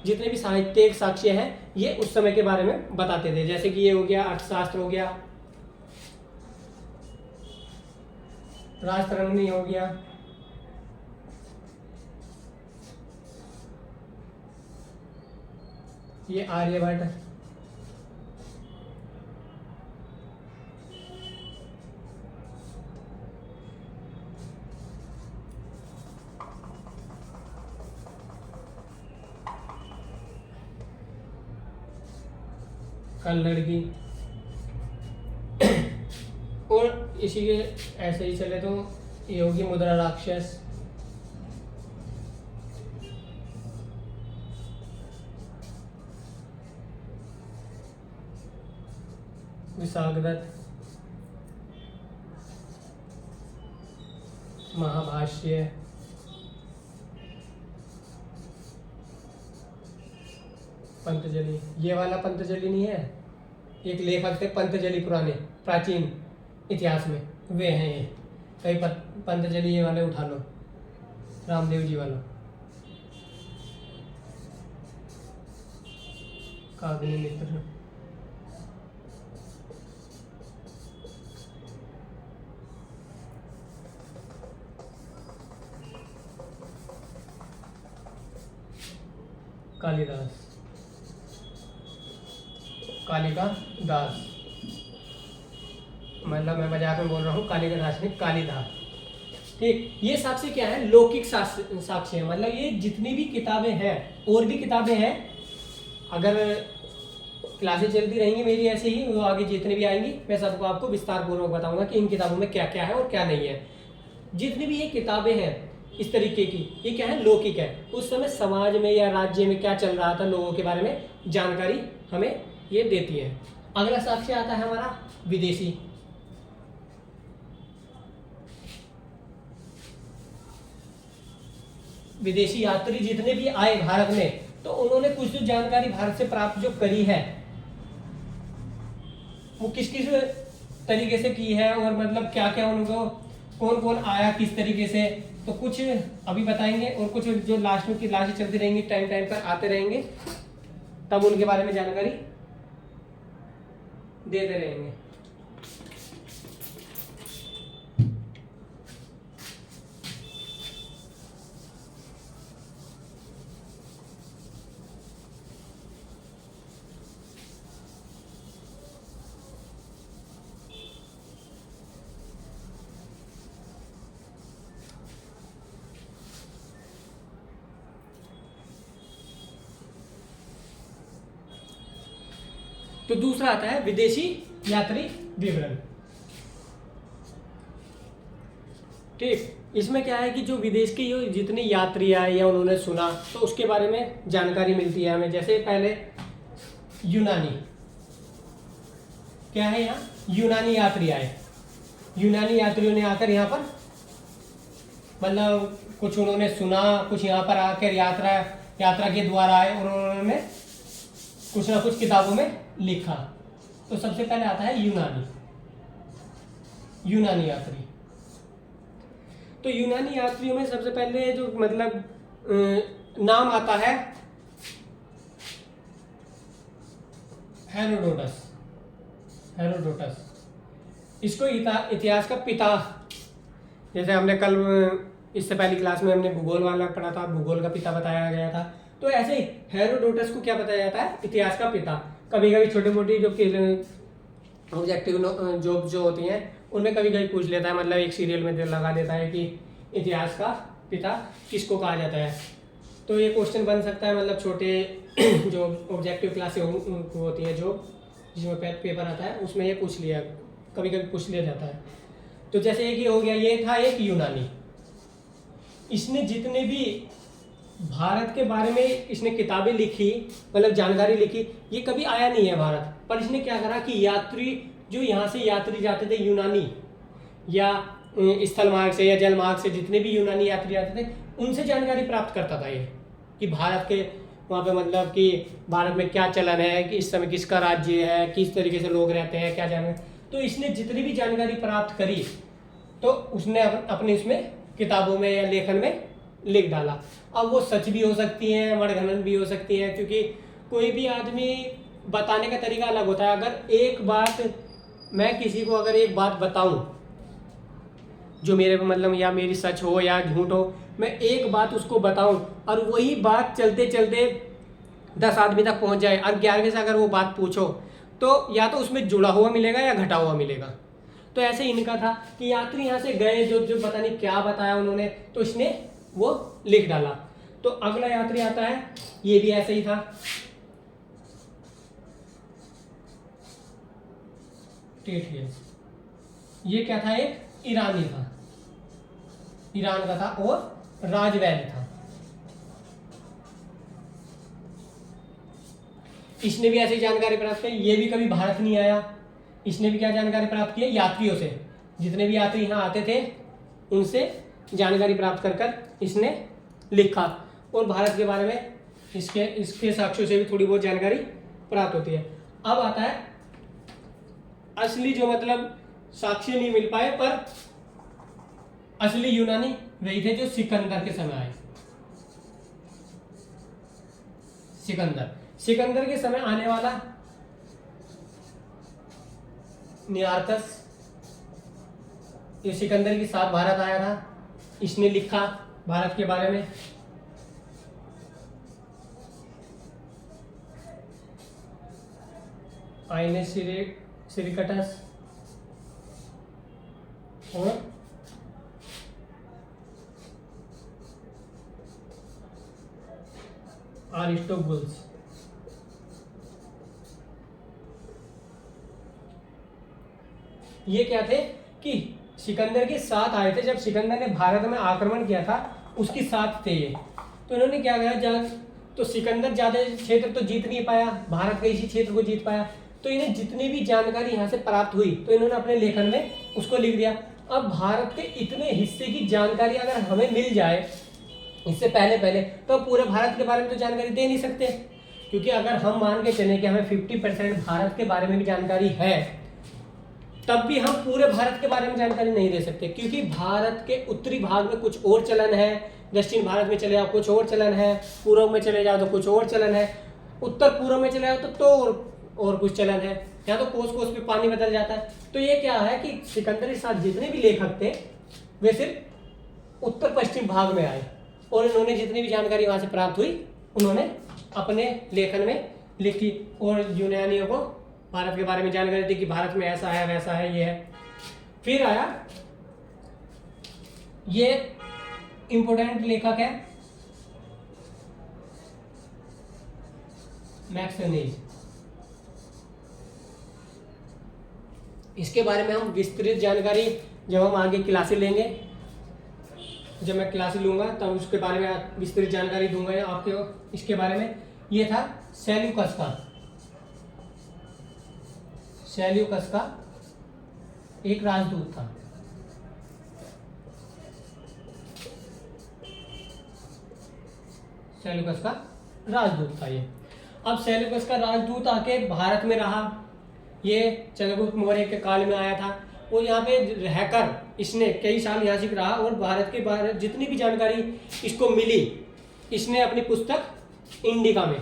जितने भी साहित्यिक साक्ष्य हैं ये उस समय के बारे में बताते थे। जैसे कि ये हो गया अर्थशास्त्र, हो गया राजतरंगिणी, हो गया ये आर्यभट्ट, कल्लड़ की, और इसी के ऐसे ही चले तो ये होगी मुद्रा राक्षस, विशाखदत्त, महाभाष्य, पंतजलि। ये वाला पंतजलि नहीं है, एक लेखक थे पंतजलि पुराने प्राचीन इतिहास में, वे हैं ये। कई पंतजलि ये वाले उठा लो, रामदेव जी वाला, कागनी मित्र, कालिदास, कालिका दास, मतलब मैं मजाक में बोल रहा हूँ, कालिका दास नहीं कालिदास, ठीक। ये साक्ष्य क्या है, लौकिक साक्ष्य है, मतलब ये जितनी भी किताबें हैं, और भी किताबें हैं, अगर क्लासेस चलती रहेंगी मेरी ऐसे ही, वो आगे जितनी भी आएंगी मैं सबको आपको विस्तार पूर्वक बताऊंगा कि इन किताबों में क्या क्या है और क्या नहीं है। जितनी भी ये किताबें हैं इस तरीके की, ये क्या है, लौकिक है, उस समय समाज में या राज्य में क्या चल रहा था, लोगों के बारे में जानकारी हमें ये देती है। अगला साक्ष्य आता है हमारा विदेशी। विदेशी यात्री जितने भी आए भारत में, तो उन्होंने कुछ जो जानकारी भारत से प्राप्त जो करी है, वो किस किस तरीके से की है, और मतलब क्या क्या उनको, कौन कौन आया किस तरीके से, तो कुछ अभी बताएंगे, और कुछ जो लास्ट में की क्लासेस चलती रहेंगी, टाइम टाइम पर आते रहेंगे, तब उनके बारे में जानकारी देते रहेंगे। तो दूसरा आता है विदेशी यात्री विवरण, ठीक। इसमें क्या है कि जो विदेश के जितने यात्री आए या उन्होंने सुना, तो उसके बारे में जानकारी मिलती है हमें। जैसे पहले यूनानी, क्या है, यहाँ यूनानी यात्री आए, यूनानी यात्रियों ने आकर यहाँ पर मतलब कुछ उन्होंने सुना, कुछ यहाँ पर आकर यात्रा के द्वारा आए, और उन्होंने कुछ ना कुछ किताबों में लिखा। तो सबसे पहले आता है यूनानी यात्री। तो यूनानी यात्रियों में सबसे पहले जो मतलब नाम आता है हेरोडोटस। इसको इतिहास का पिता, जैसे हमने कल इससे पहली क्लास में हमने भूगोल वाला पढ़ा था, भूगोल का पिता बताया गया था, तो ऐसे ही हेरोडोटस को क्या बताया जाता है, इतिहास का पिता। कभी कभी छोटी मोटी जो ऑब्जेक्टिव जॉब जो होती हैं उनमें कभी कभी पूछ लेता है, मतलब एक सीरियल में लगा देता है कि इतिहास का पिता किसको कहा जाता है। तो ये क्वेश्चन बन सकता है, मतलब छोटे जो ऑब्जेक्टिव क्लासें होती हैं जो जिसमें पेपर आता है उसमें ये पूछ लिया, कभी कभी पूछ लिया जाता है। तो जैसे एक ही हो गया, ये था एक यूनानी। इसने जितने भी भारत के बारे में इसने किताबें लिखी, मतलब जानकारी लिखी, ये कभी आया नहीं है भारत, पर इसने क्या करा कि यात्री जो यहाँ से यात्री जाते थे यूनानी, या स्थल मार्ग से या जल मार्ग से जितने भी यूनानी यात्री आते थे उनसे जानकारी प्राप्त करता था ये, कि भारत के वहाँ पे मतलब कि भारत में क्या चलन है, कि इस समय किसका राज्य है, किस तरीके से लोग रहते हैं, क्या जाने। तो इसने जितनी भी जानकारी प्राप्त करी तो उसने अपने इसमें किताबों में या लेखन में लिख डाला। अब वो सच भी हो सकती हैं, मणगणन भी हो सकती हैं, क्योंकि कोई भी आदमी बताने का तरीका अलग होता है। अगर एक बात मैं किसी को अगर एक बात बताऊं जो मेरे पे मतलब या मेरी सच हो या झूठ हो, मैं एक बात उसको बताऊं और वही बात चलते चलते 10 आदमी तक पहुंच जाए और 11वें से अगर वो बात पूछो तो या तो उसमें जुड़ा हुआ मिलेगा या घटा हुआ मिलेगा। तो ऐसे इनका था कि यात्री यहाँ से गए, जो जो पता नहीं क्या बताया उन्होंने, तो इसने वो लिख डाला। तो अगला यात्री आता है, ये भी ऐसे ही था। टेथियस, ये क्या था, एक ईरानी था, ईरान का था और राजवैद्य था। इसने भी ऐसी जानकारी प्राप्त की, ये भी कभी भारत नहीं आया। इसने भी क्या जानकारी प्राप्त की, यात्रियों से, जितने भी यात्री यहाँ आते थे उनसे जानकारी प्राप्त कर कर इसने लिखा, और भारत के बारे में इसके साक्ष्यों से भी थोड़ी बहुत जानकारी प्राप्त होती है। अब आता है असली जो मतलब साक्ष्य नहीं मिल पाए, पर असली यूनानी वही थे जो सिकंदर के समय आए। सिकंदर के समय आने वाला नियार्कस, ये सिकंदर के साथ भारत आया था, इसने लिखा भारत के बारे में। आइने सिरिकटस और अरिस्टोबुल्स। ये क्या थे कि सिकंदर के साथ आए थे, जब सिकंदर ने भारत में आक्रमण किया था उसके साथ थे ये। तो इन्होंने क्या किया, तो सिकंदर ज्यादा क्षेत्र तो जीत नहीं पाया, भारत के इसी क्षेत्र को जीत पाया। तो इन्हें जितनी भी जानकारी यहाँ से प्राप्त हुई तो इन्होंने अपने लेखन में उसको लिख दिया। अब भारत के इतने हिस्से की जानकारी अगर हमें मिल जाए इससे पहले तो पूरे भारत के बारे में तो जानकारी दे नहीं सकते, क्योंकि अगर हम मान के चले कि हमें 50% भारत के बारे में भी जानकारी है, तब भी हम पूरे भारत के बारे में जानकारी नहीं दे सकते, क्योंकि भारत के उत्तरी भाग में कुछ और चलन है, दक्षिण भारत में चले जाओ कुछ और चलन है, पूर्व में चले जाओ तो कुछ और चलन है, उत्तर पूर्व में चले जाओ तो और कुछ चलन है, या तो कोस कोस पे पानी बदल जाता है। तो ये क्या है कि सिकंदर के साथ जितने भी लेखक थे वे सिर्फ उत्तर पश्चिम भाग में आए, और इन्होंने जितनी भी जानकारी वहां से प्राप्त हुई उन्होंने अपने लेखन में लिखी, और यूनानियों को भारत के बारे में जानकारी दी कि भारत में ऐसा है वैसा है ये है। फिर आया ये इंपोर्टेंट लेखक है मैक्सनीज। इसके बारे में हम विस्तृत जानकारी जब हम आगे क्लासें लेंगे, जब मैं क्लासें लूंगा तब उसके बारे में विस्तृत जानकारी दूंगा आपके इसके बारे में। ये था सेल्यूकस का एक राजदूत था। सेल्यूकस का राजदूत था ये। अब सेल्यूकस का राजदूत आके भारत में रहा, ये चंद्रगुप्त मौर्य के काल में आया था। और यहाँ पे रहकर इसने कई साल यहाँ सीख रहा और भारत के बारे जितनी भी जानकारी इसको मिली इसने अपनी पुस्तक इंडिका में।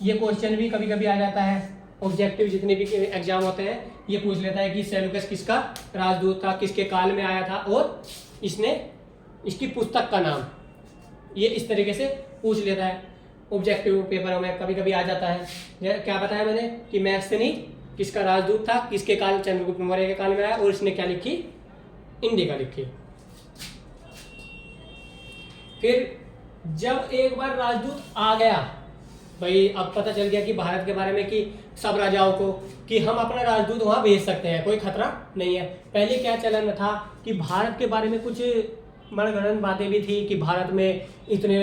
ये क्वेश्चन भी कभी कभी आ जाता है, ऑब्जेक्टिव जितने भी एग्जाम होते हैं ये पूछ लेता है कि सेल्यूकस किसका राजदूत था, किसके काल में आया था और इसने इसकी पुस्तक का नाम, ये इस तरीके से पूछ लेता है ऑब्जेक्टिव पेपर में कभी कभी आ जाता है। क्या बताया मैंने कि मैक्सिनी किसका राजदूत था, किसके काल, चंद्रगुप्त मौर्य के काल में आया और इसने क्या लिखी, इंडिका लिखी। फिर जब एक बार राजदूत आ गया भाई, अब पता चल गया कि भारत के बारे में कि सब राजाओं को कि हम अपना राजदूत वहां भेज सकते हैं, कोई खतरा नहीं है। पहले क्या चलन था कि भारत के बारे में कुछ मनगढ़ंत बातें भी थी कि भारत में इतने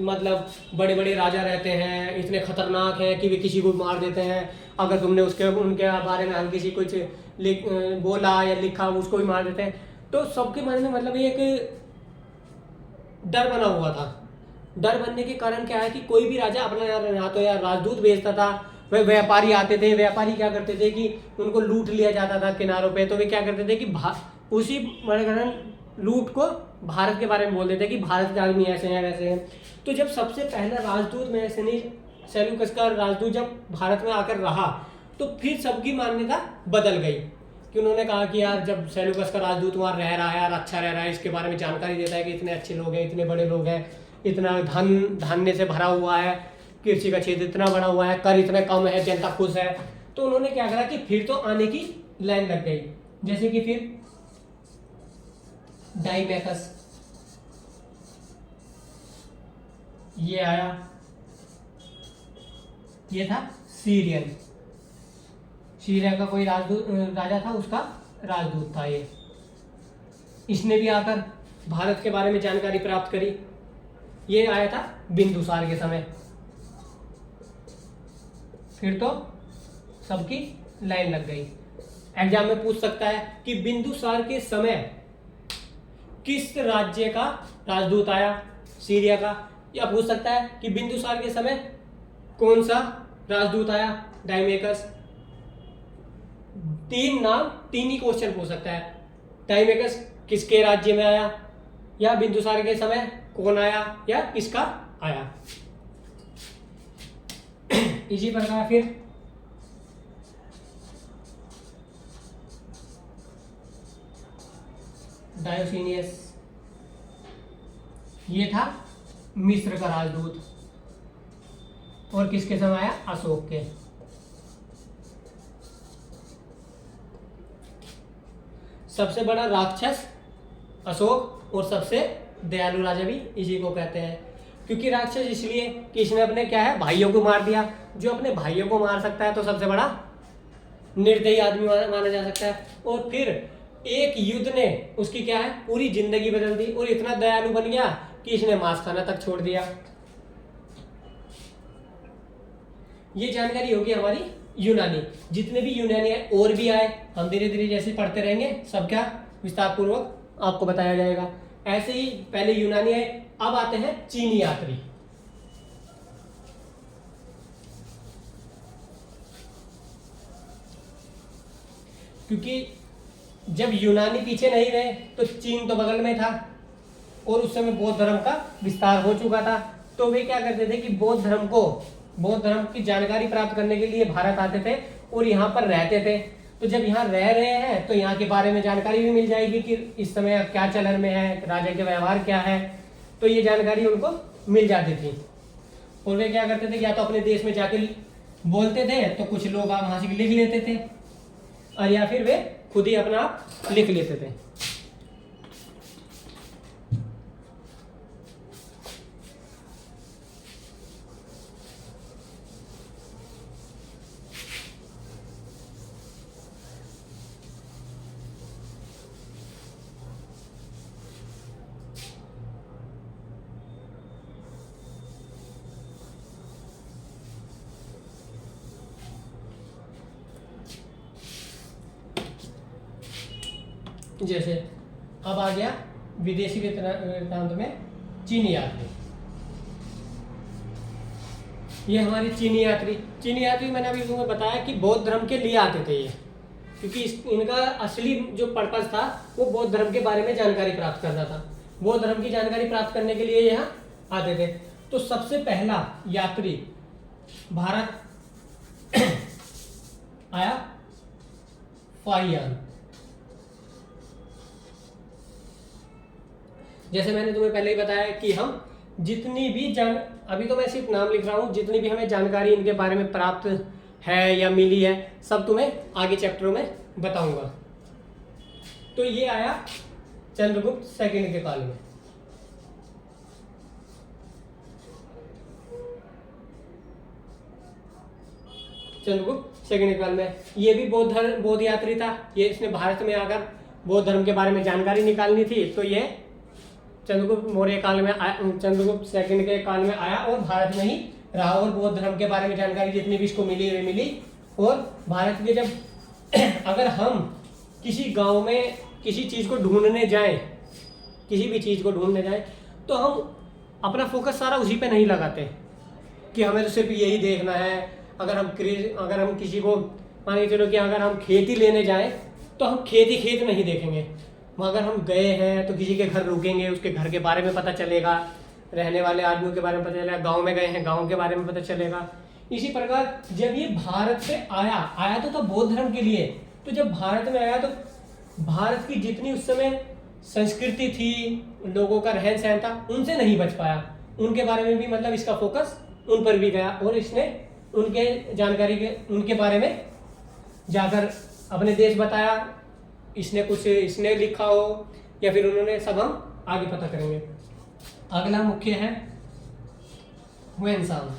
मतलब बड़े बड़े राजा रहते हैं, इतने खतरनाक हैं कि वे किसी को मार देते हैं, अगर तुमने उसके उनके बारे में हल्की सी कुछ बोला या लिखा उसको भी मार देते हैं। तो सबके मन में मतलब एक डर बना हुआ था। डर बनने के कारण क्या है कि कोई भी राजा अपना यहाँ तो यार राजदूत भेजता था, वह व्यापारी आते थे, व्यापारी क्या करते थे कि उनको लूट लिया जाता था किनारों पे, तो वे क्या करते थे कि उसी मनगढ़ंत लूट को भारत के बारे में बोल देते कि भारत के आदमी ऐसे हैं वैसे हैं। तो जब सबसे पहला राजदूत मैक्सिनी सेल्यूकस का राजदूत जब भारत में आकर रहा तो फिर सबकी मान्यता बदल गई कि उन्होंने कहा कि यार जब सेल्यूकस का राजदूत वहाँ रह रहा है यार, अच्छा रह रहा है, इसके बारे में जानकारी देता है कि इतने अच्छे लोग हैं, इतने बड़े लोग हैं, इतना धान्य से भरा हुआ है, कृषि का क्षेत्र इतना बड़ा हुआ है, कर इतना कम है, जनता खुश है। तो उन्होंने क्या करा कि फिर तो आने की लाइन लग गई। जैसे कि फिर डाइमैकस ये आया, ये था सीरिया का कोई राजदूत राजा था, उसका राजदूत था ये। इसने भी आकर भारत के बारे में जानकारी प्राप्त करी। ये आया था बिंदुसार के समय। फिर तो सबकी लाइन लग गई। एग्जाम में पूछ सकता है कि बिंदुसार के समय किस राज्य का राजदूत आया, सीरिया का, या पूछ सकता है कि बिंदुसार के समय कौन सा राजदूत आया, डाइमेकस। तीन नाम, तीन ही क्वेश्चन पूछ सकता है। डाइमेकस किसके राज्य में आया, या बिंदुसार के समय कौन आया, या किसका आया। इसी प्रकार फिर डायोसिनियस, ये था मिस्र का राजदूत और किसके समय आया, अशोक के। सबसे बड़ा राक्षस अशोक और सबसे दयालु राजा भी इसी को कहते हैं। क्योंकि राक्षस इसलिए कि इसने अपने क्या है भाइयों को मार दिया। जो अपने भाइयों को मार सकता है तो सबसे बड़ा निर्दयी आदमी माना जा सकता है। और फिर एक युद्ध ने उसकी क्या है पूरी जिंदगी बदल दी और इतना दयालु बन गया कि इसने मांस खाना तक छोड़ दिया। ये जानकारी होगी हमारी यूनानी। जितने भी यूनानी है और भी आए, हम धीरे धीरे जैसे पढ़ते रहेंगे सब क्या विस्तार पूर्वक आपको बताया जाएगा। ऐसे ही पहले यूनानी है, अब आते हैं चीनी यात्री। क्योंकि जब यूनानी पीछे नहीं रहे तो चीन तो बगल में था और उस समय बौद्ध धर्म का विस्तार हो चुका था। तो वे क्या करते थे कि बौद्ध धर्म की जानकारी प्राप्त करने के लिए भारत आते थे और यहाँ पर रहते थे। तो जब यहाँ रह रहे हैं तो यहाँ के बारे में जानकारी भी मिल जाएगी कि इस समय क्या चलन में है, राजा के व्यवहार क्या है, तो ये जानकारी उनको मिल जाती थी। और वे क्या करते थे कि या तो अपने देश में जाके बोलते थे तो कुछ लोग वहां से लिख लेते थे, और या फिर वे खुद ही अपना लिख लेते थे। जैसे अब आ गया विदेशी वृत्तांत में चीनी यात्री। ये हमारे चीनी यात्री मैंने अभी तुम्हें बताया कि बौद्ध धर्म के लिए आते थे ये, क्योंकि इनका असली जो पर्पस था वो बौद्ध धर्म के बारे में जानकारी प्राप्त करना था। बौद्ध धर्म की जानकारी प्राप्त करने के लिए यहाँ आते थे। तो सबसे पहला यात्री भारत आया फाहियान। जैसे मैंने तुम्हें पहले ही बताया कि हम जितनी भी अभी तो मैं सिर्फ नाम लिख रहा हूँ, जितनी भी हमें जानकारी इनके बारे में प्राप्त है या मिली है सब तुम्हें आगे चैप्टरों में बताऊंगा। तो ये आया चंद्रगुप्त सेकंड के काल में। चंद्रगुप्त सेकंड के काल में ये भी बौद्ध यात्री था। ये इसने भारत में आकर बौद्ध धर्म के बारे में जानकारी निकालनी थी, तो ये चंद्रगुप्त मौर्य काल में चंद्रगुप्त सेकंड के काल में आया और भारत में ही रहा और बौद्ध धर्म के बारे में जानकारी जितनी भी इसको मिली वे मिली। और भारत के जब अगर हम किसी गांव में किसी चीज़ को ढूंढने जाएं, किसी भी चीज़ को ढूंढने जाएं, तो हम अपना फोकस सारा उसी पे नहीं लगाते कि हमें तो सिर्फ यही देखना है। अगर हम किसी को मान के चलो कि अगर हम खेती लेने जाएं तो हम खेत नहीं देखेंगे। अगर हम गए हैं तो किसी के घर रुकेंगे, उसके घर के बारे में पता चलेगा, रहने वाले आदमियों के बारे में पता चलेगा, गांव में गए हैं गांव के बारे में पता चलेगा। इसी प्रकार जब ये भारत पे आया तो बौद्ध धर्म के लिए। तो जब भारत में आया तो भारत की जितनी उस समय संस्कृति थी, लोगों का रहन सहन था, उनसे नहीं बच पाया। उनके बारे में भी मतलब इसका फोकस उन पर भी गया और इसने उनके बारे में जाकर अपने देश बताया। इसने लिखा हो या फिर उन्होंने, सब हम आगे पता करेंगे। अगला मुख्य है हुएनसांग।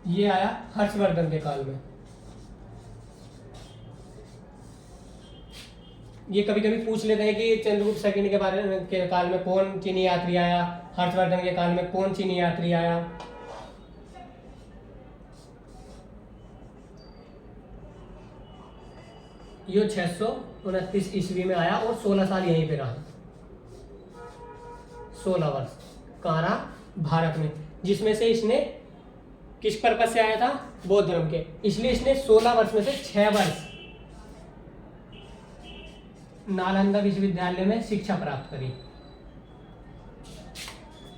ये आया हर्षवर्धन के काल में। ये कभी कभी पूछ लेते हैं कि चंद्रगुप्त सेकंड के बारे में के काल में कौन चीनी यात्री आया, हर्षवर्धन के काल में कौन चीनी यात्री आया। ये 629 ईस्वी में आया और 16 साल यहीं पे रहा। 16 वर्ष कहाँ रहा? भारत में, जिसमें से इसने किस पर्पज से आया था? बौद्ध धर्म के। इसलिए इसने 16 वर्ष में से 6 वर्ष नालंदा विश्वविद्यालय में शिक्षा प्राप्त करी।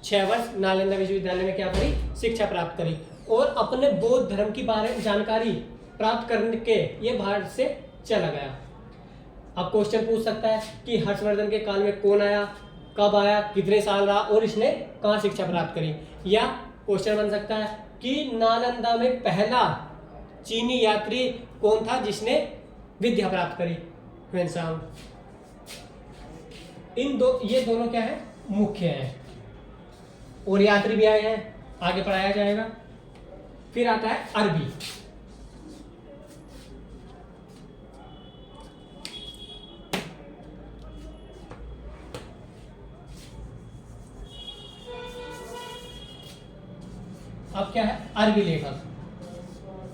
6 वर्ष नालंदा विश्वविद्यालय में क्या करी? शिक्षा प्राप्त करी। और अपने बौद्ध धर्म की बारे में जानकारी प्राप्त करने के ये भारत से चला गया। अब क्वेश्चन पूछ सकता है कि हर्षवर्धन के काल में कौन आया, कब आया, कितने साल रहा और इसने कहाँ शिक्षा प्राप्त करी। या क्वेश्चन बन सकता है कि नालंदा में पहला चीनी यात्री कौन था जिसने विद्या प्राप्त करी? हुएनसांग। ये दोनों क्या है? मुख्य है। और यात्री भी आए हैं, आगे पढ़ाया जाएगा। फिर आता है अरबी। अब क्या है? अरबी लेखक।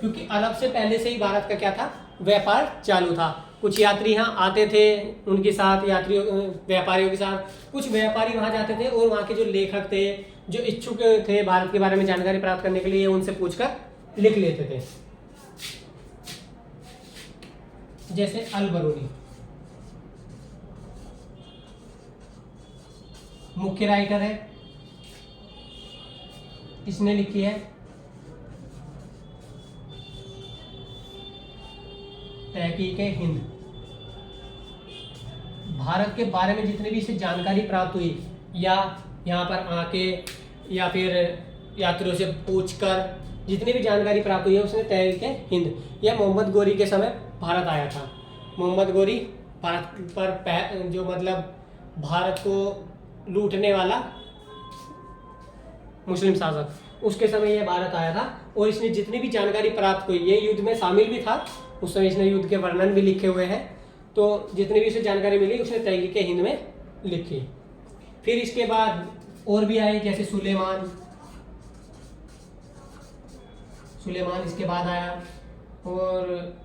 क्योंकि अरब से पहले से ही भारत का क्या था? व्यापार चालू था। कुछ यात्री यहाँ आते थे, उनके साथ व्यापारियों के साथ कुछ व्यापारी वहाँ जाते थे और वहाँ के जो लेखक थे, जो इच्छुक थे भारत के बारे में जानकारी प्राप्त करने के लिए, उनसे पूछकर लिख लेते थे। जैसे अल बरूनी मुख्य राइटर है, इसने लिखी है तहकीक हिंद। भारत के बारे में जितनी भी इसे जानकारी प्राप्त हुई या यहाँ पर आके या फिर यात्रियों से पूछकर जितनी भी जानकारी प्राप्त हुई है उसने तहकीक हिंद। यह मोहम्मद गोरी के समय भारत आया था। मोहम्मद गोरी भारत पर जो मतलब भारत को लूटने वाला मुस्लिम शासक, उसके समय यह भारत आया था और इसने जितनी भी जानकारी प्राप्त हुई, ये युद्ध में शामिल भी था उस समय, इसने युद्ध के वर्णन भी लिखे हुए हैं। तो जितनी भी उसे जानकारी मिली उसने तहकीक हिंद में लिखी। फिर इसके बाद और भी आए, जैसे सुलेमान इसके बाद आया और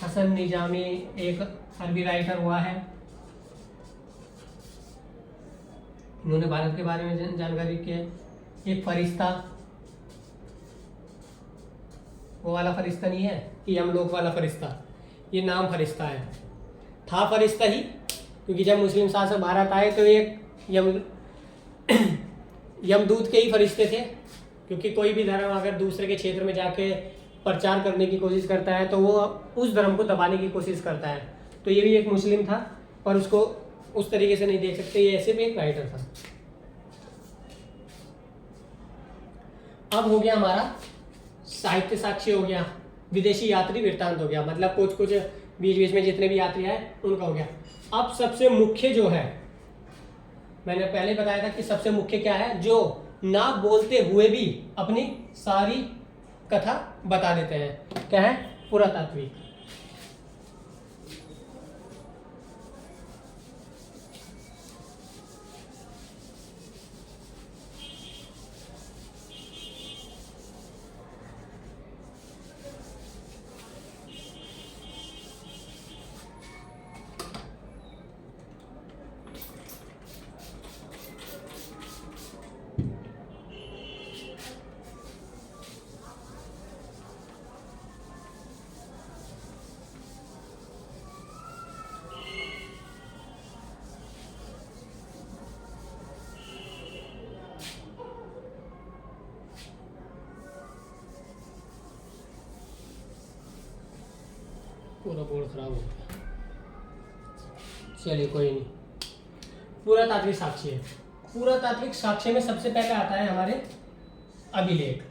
हसन निजामी एक अरबी राइटर हुआ है। इन्होंने भारत के बारे में जानकारी की है। एक फरिश्ता, वो वाला फरिश्ता नहीं है कि यमलोक वाला फरिश्ता, ये नाम फरिश्ता है, था फरिश्ता ही, क्योंकि जब मुस्लिम शासक भारत आए तो एक यमदूत के ही फरिश्ते थे, क्योंकि कोई भी धर्म अगर दूसरे के क्षेत्र में जाके प्रचार करने की कोशिश करता है तो वो उस धर्म को दबाने की कोशिश करता है। तो ये भी एक मुस्लिम था, पर उसको उस तरीके से नहीं देख सकते, ये ऐसे भी एक राइटर था। अब हो गया हमारा साहित्य साक्ष्य, हो गया विदेशी यात्री वृत्तांत, हो गया मतलब कुछ कुछ बीच बीच में जितने भी यात्री आए उनका हो गया। अब सबसे मुख्य जो है, मैंने पहले बताया था कि सबसे मुख्य क्या है, जो ना बोलते हुए भी अपनी सारी कथा बता देते हैं, क्या है, पुरातात्विक। पूरा बोर्ड खराब हो गया, चलिए कोई नहीं। पुरातात्विक साक्ष्य, पुरातात्विक साक्ष्य में सबसे पहले आता है हमारे अभिलेख,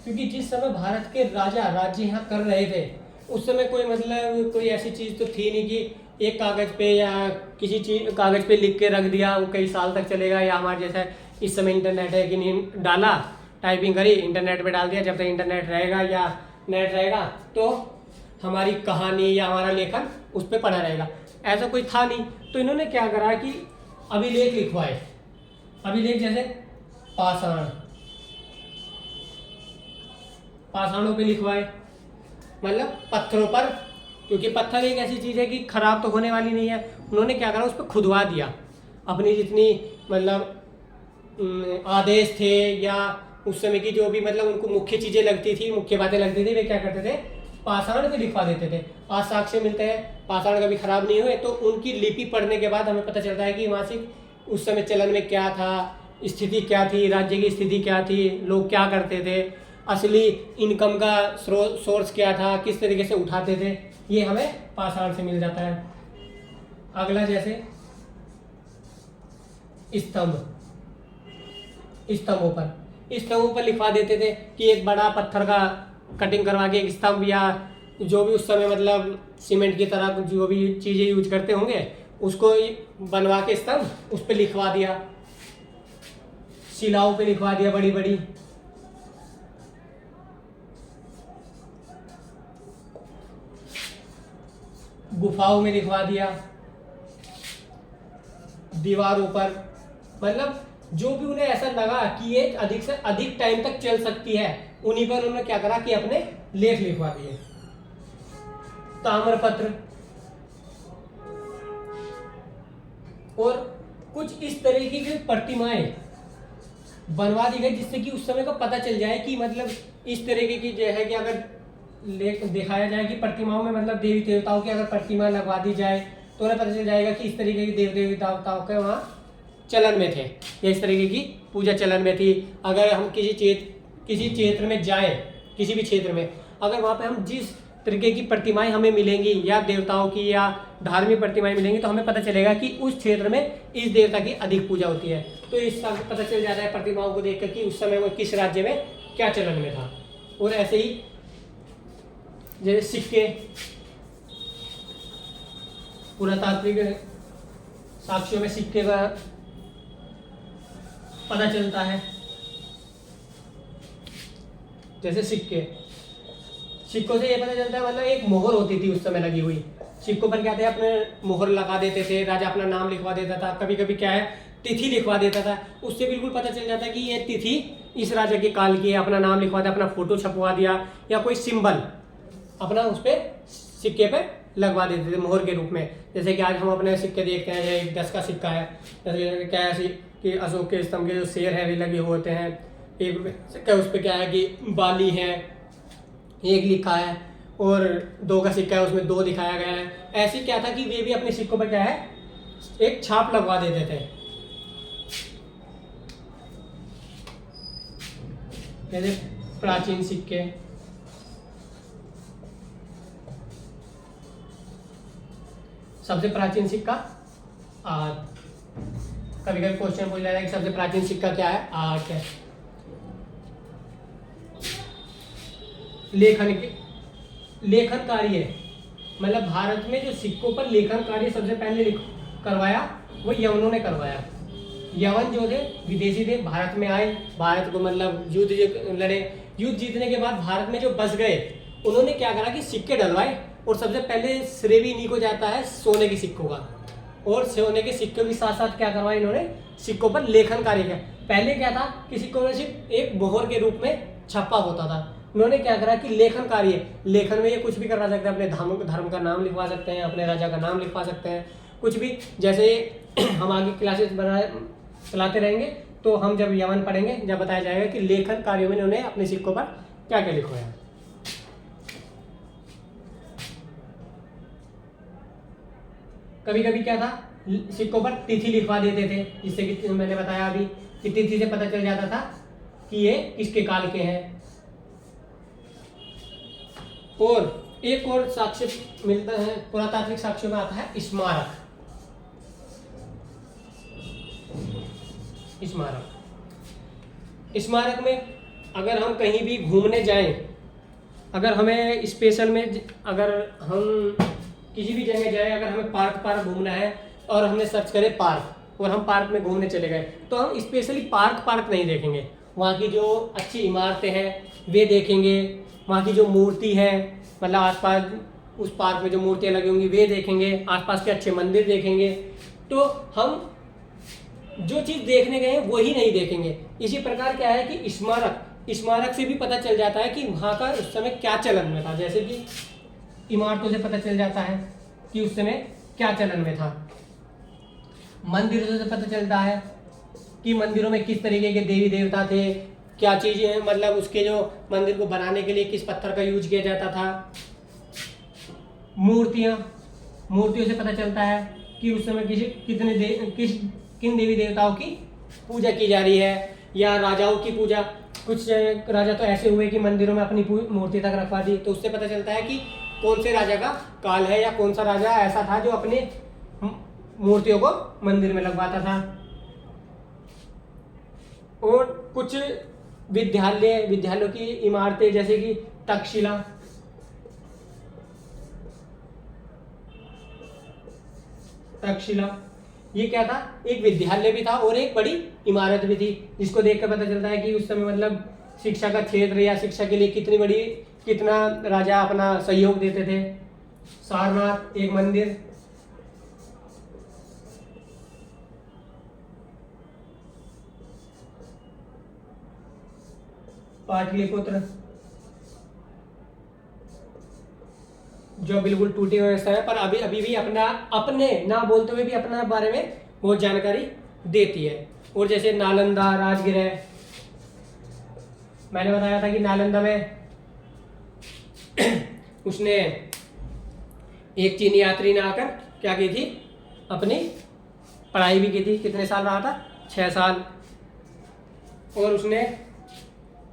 क्योंकि जिस समय भारत के राजा राज्य यहाँ कर रहे थे उस समय कोई मतलब कोई ऐसी चीज़ तो थी नहीं कि एक कागज़ पे या किसी चीज कागज़ पे लिख के रख दिया वो कई साल तक चलेगा, या हमारे जैसा इस समय इंटरनेट है कि नहीं, डाला टाइपिंग करी इंटरनेट पे डाल दिया, जब तक इंटरनेट रहेगा या नेट रहेगा तो हमारी कहानी या हमारा लेखन उस पर पड़ा रहेगा, ऐसा कोई था नहीं। तो इन्होंने क्या करा कि अभिलेख लिखवाए, अभिलेख जैसे पाषाण, पाषाणों पे लिखवाए, मतलब पत्थरों पर, क्योंकि पत्थर एक ऐसी चीज़ है कि खराब तो होने वाली नहीं है। उन्होंने क्या करा, उस पर खुदवा दिया, अपनी जितनी मतलब आदेश थे या उस समय की जो भी मतलब उनको मुख्य चीज़ें लगती थी, मुख्य बातें लगती थी, वे क्या करते थे, पाषाण पे लिखवा देते थे। आज साक्ष्य मिलते हैं, पाषाण कभी खराब नहीं हुए, तो उनकी लिपि पढ़ने के बाद हमें पता चलता है कि मासिक उस समय चलन में क्या था, स्थिति क्या थी, राज्य की स्थिति क्या थी, लोग क्या करते थे, असली इनकम का सोर्स क्या था, किस तरीके से उठाते थे, ये हमें पाषाण से मिल जाता है। अगला जैसे स्तंभ, स्तंभों पर लिखवा देते थे कि एक बड़ा पत्थर का कटिंग करवा के एक स्तंभ, या जो भी उस समय मतलब सीमेंट की तरह जो भी चीज़ें यूज करते होंगे उसको बनवा के स्तंभ उस पर लिखवा दिया, शिलाओं पे लिखवा दिया बड़ी बड़ी। गुफाओं में लिखवा दिया, दीवारों पर, मतलब जो भी उन्हें ऐसा लगा कि ये अधिक से अधिक टाइम तक चल सकती है उन्हीं पर उन्होंने क्या करा कि अपने लेख लिखवा दिए। ताम्रपत्र और कुछ इस तरीके की प्रतिमाएं बनवा दी गई जिससे कि उस समय का पता चल जाए कि मतलब इस तरीके की जो है कि अगर दिखाया जाए कि प्रतिमाओं में मतलब देवी देवताओं की अगर प्रतिमा लगवा दी जाए तो उन्हें पता चल जाएगा कि इस तरीके की देवी देवताओं के वहाँ चलन में थे या इस तरीके की पूजा चलन में थी। अगर हम किसी क्षेत्र में जाएं, किसी भी क्षेत्र में, अगर वहाँ पे हम जिस तरीके की प्रतिमाएं हमें मिलेंगी या देवताओं की या धार्मिक प्रतिमाएं मिलेंगी तो हमें पता चलेगा कि उस क्षेत्र में इस देवता की अधिक पूजा होती है। तो इस सब पता चल जाता है प्रतिमाओं को देखकर कि उस समय वो किस राज्य में क्या चलन में था। और ऐसे ही जैसे सिक्के, पुरातात्विक साक्ष्यों में सिक्के का पता चलता है। जैसे सिक्कों से ये पता चलता है मतलब एक मोहर होती थी उस समय लगी हुई, सिक्कों पर क्या थे अपने मोहर लगा देते थे, राजा अपना नाम लिखवा देता था, कभी कभी क्या है तिथि लिखवा देता था, उससे बिल्कुल पता चल जाता है कि ये तिथि इस राजा के काल की है, अपना नाम लिखवा दिया, अपना फोटो छपवा दिया या कोई सिंबल अपना उस पर सिक्के पे लगवा देते थे मोहर के रूप में। जैसे कि आज हम अपने सिक्के देखते हैं, जैसे 10 का सिक्का है, जैसे क्या है ऐसी कि अशोक के स्तंभ के जो शेर है वे लगे हुए होते हैं। एक सिक्का उस पर क्या है कि बाली है, एक लिखा है, और 2 का सिक्का है उसमें 2 दिखाया गया है। ऐसी क्या था कि वे भी अपने सिक्कों पर क्या है एक छाप लगवा देते थे। जैसे प्राचीन सिक्के, सबसे प्राचीन सिक्का कभी कभी क्वेश्चन पूछ जाता है कि सबसे प्राचीन सिक्का क्या है, आठ है। लेखन कार्य, मतलब भारत में जो सिक्कों पर लेखन कार्य सबसे पहले करवाया वो यवनों ने करवाया। यवन जो थे विदेशी थे, भारत में आए, भारत को मतलब युद्ध लड़े, युद्ध जीतने के बाद भारत में जो बस गए उन्होंने क्या करा कि सिक्के डलवाए, और सबसे पहले श्रेय भी इन्हीं को जाता है सोने के सिक्कों का। और सोने के सिक्कों के साथ साथ क्या करवाया इन्होंने, सिक्कों पर लेखन कार्य किया। पहले क्या था कि सिक्कों में सिर्फ एक मोहर के रूप में छपा होता था, उन्होंने क्या करा कि लेखन कार्य, लेखन में ये कुछ भी करवा सकते हैं, अपने धर्म का नाम लिखवा सकते हैं, अपने राजा का नाम लिखवा सकते हैं, कुछ भी। जैसे हम आगे क्लासेस चलाते रहेंगे तो हम जब यवन पढ़ेंगे जब बताया जाएगा कि लेखन कार्यों में इन्होंने अपने सिक्कों पर क्या क्या लिखवाया। कभी कभी क्या था सिक्कों पर तिथि लिखवा देते थे, जिससे कि मैंने बताया अभी कि तिथि से पता चल जाता था कि ये किसके काल के हैं। और एक और साक्ष्य मिलता है पुरातात्विक साक्ष्यों में आता है स्मारक। स्मारक में अगर हम कहीं भी घूमने जाएं, अगर हमें स्पेशल में अगर हम किसी भी जगह जाएं, अगर हमें पार्क घूमना है और हमने सर्च करे पार्क और हम पार्क में घूमने चले गए, तो हम स्पेशली पार्क नहीं देखेंगे, वहाँ की जो अच्छी इमारतें हैं वे देखेंगे, वहाँ की जो मूर्ति है मतलब आसपास उस पार्क में जो मूर्तियाँ लगी होंगी वे देखेंगे, आसपास के अच्छे मंदिर देखेंगे। तो हम जो चीज़ देखने गए हैं वही नहीं देखेंगे। इसी प्रकार क्या है कि स्मारक से भी पता चल जाता है कि वहाँ का उस समय क्या चलन में था। जैसे कि इमारतों से पता चल जाता है कि उस समय क्या चलन में था, मंदिरों से पता चलता है कि मंदिरों में किस तरीके के देवी देवता थे, क्या चीज़ें मतलब उसके जो मंदिर को बनाने के लिए किस पत्थर का यूज किया जाता था। मूर्तियों से पता चलता है कि उस समय किन देवी देवताओं की पूजा की जा रही है, या राजाओं की पूजा। कुछ राजा तो ऐसे हुए कि मंदिरों में अपनी मूर्ति तक रखवा दी, तो उससे पता चलता है कि कौन से राजा का काल है या कौन सा राजा ऐसा था जो अपने मूर्तियों को मंदिर में लगवाता था। और कुछ विद्यालयों की इमारतें जैसे कि तक्षशिला, ये क्या था, एक विद्यालय भी था और एक बड़ी इमारत भी थी, जिसको देखकर पता चलता है कि उस समय मतलब शिक्षा का क्षेत्र या शिक्षा के लिए कितना राजा अपना सहयोग देते थे। सारनाथ एक मंदिर, पाटलिपुत्र जो बिल्कुल टूटी हुई है पर अभी भी अपने ना बोलते हुए भी अपना बारे में बहुत जानकारी देती है। और जैसे नालंदा राजगृह, मैंने बताया था कि नालंदा में उसने एक चीनी यात्री ने आकर क्या की थी, अपनी पढ़ाई भी की थी। कितने साल रहा था, 6 साल। और उसने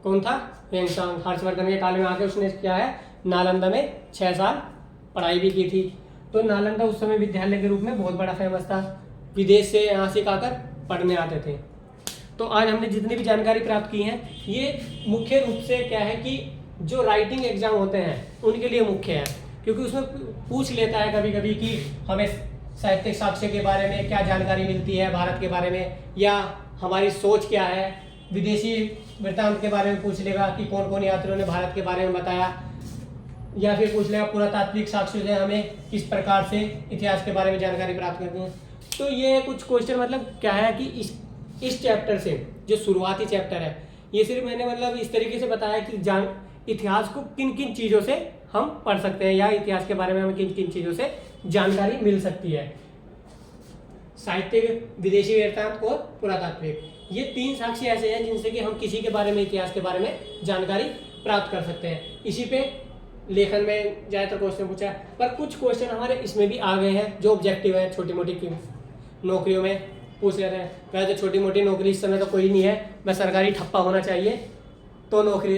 कौन था, ह्वेनसांग, हर्षवर्धन के काल में आकर उसने क्या है नालंदा में 6 साल पढ़ाई भी की थी। तो नालंदा उस समय विद्यालय के रूप में बहुत बड़ा फेमस था, विदेश से यहाँ से आकर पढ़ने आते थे। तो आज हमने जितनी भी जानकारी प्राप्त की है ये मुख्य रूप से क्या है कि जो राइटिंग एग्जाम होते हैं उनके लिए मुख्य है, क्योंकि उसमें पूछ लेता है कभी कभी कि हमें साहित्यिक साक्ष्य के बारे में क्या जानकारी मिलती है भारत के बारे में, या हमारी सोच क्या है। विदेशी वृत्तांत के बारे में पूछ लेगा कि कौन कौन यात्रियों ने भारत के बारे में बताया, या फिर पूछ लेगा पुरातात्विक साक्ष्य से हमें किस प्रकार से इतिहास के बारे में जानकारी प्राप्त करते हैं। तो ये कुछ क्वेश्चन मतलब क्या है कि इस चैप्टर से जो शुरुआती चैप्टर है ये सिर्फ मैंने मतलब इस तरीके से बताया कि इतिहास को किन किन चीज़ों से हम पढ़ सकते हैं, या इतिहास के बारे में हमें किन किन चीज़ों से जानकारी मिल सकती है। साहित्यिक, विदेशी वृत्तांत और पुरातात्विक, ये 3 साक्ष्य ऐसे हैं जिनसे कि हम किसी के बारे में, इतिहास के बारे में जानकारी प्राप्त कर सकते हैं। इसी पे लेखन में ज़्यादातर क्वेश्चन पूछा है, पर कुछ क्वेश्चन हमारे इसमें भी आ गए हैं जो ऑब्जेक्टिव है, छोटी मोटी नौकरियों में पूछ लेते हैं। वैसे तो छोटी मोटी नौकरी इस समय तो कोई नहीं है, बस सरकारी ठप्पा होना चाहिए तो नौकरी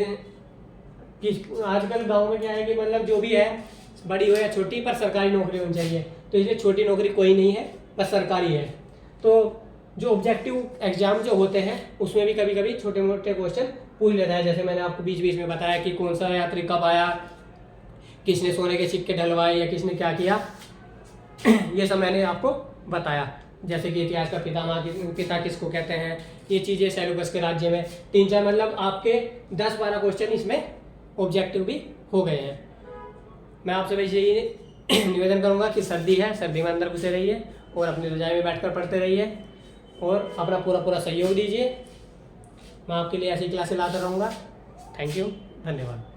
कि आजकल गांव में क्या है कि मतलब जो भी है, बड़ी हो या छोटी, पर सरकारी नौकरी होनी चाहिए। तो इसलिए छोटी नौकरी कोई नहीं है, बस सरकारी है। तो जो ऑब्जेक्टिव एग्जाम जो होते हैं उसमें भी कभी कभी छोटे मोटे क्वेश्चन पूछ लेता है। जैसे मैंने आपको बीच बीच में बताया कि कौन सा यात्री कब आया, किसने सोने के सिक्के ढलवाए, या किसने क्या किया, ये सब मैंने आपको बताया। जैसे कि इतिहास का पिता किसको कहते हैं, ये चीज़ें सेलुकस के राज्य में 3-4, मतलब आपके 10-12 क्वेश्चन इसमें ऑब्जेक्टिव भी हो गए हैं। मैं आपसे बस यही निवेदन करूंगा कि सर्दी है, सर्दी में अंदर घुसे रहिए और अपनी रजाई में बैठकर पढ़ते रहिए और अपना पूरा सहयोग दीजिए। मैं आपके लिए ऐसी क्लासें लाता रहूँगा। थैंक यू, धन्यवाद।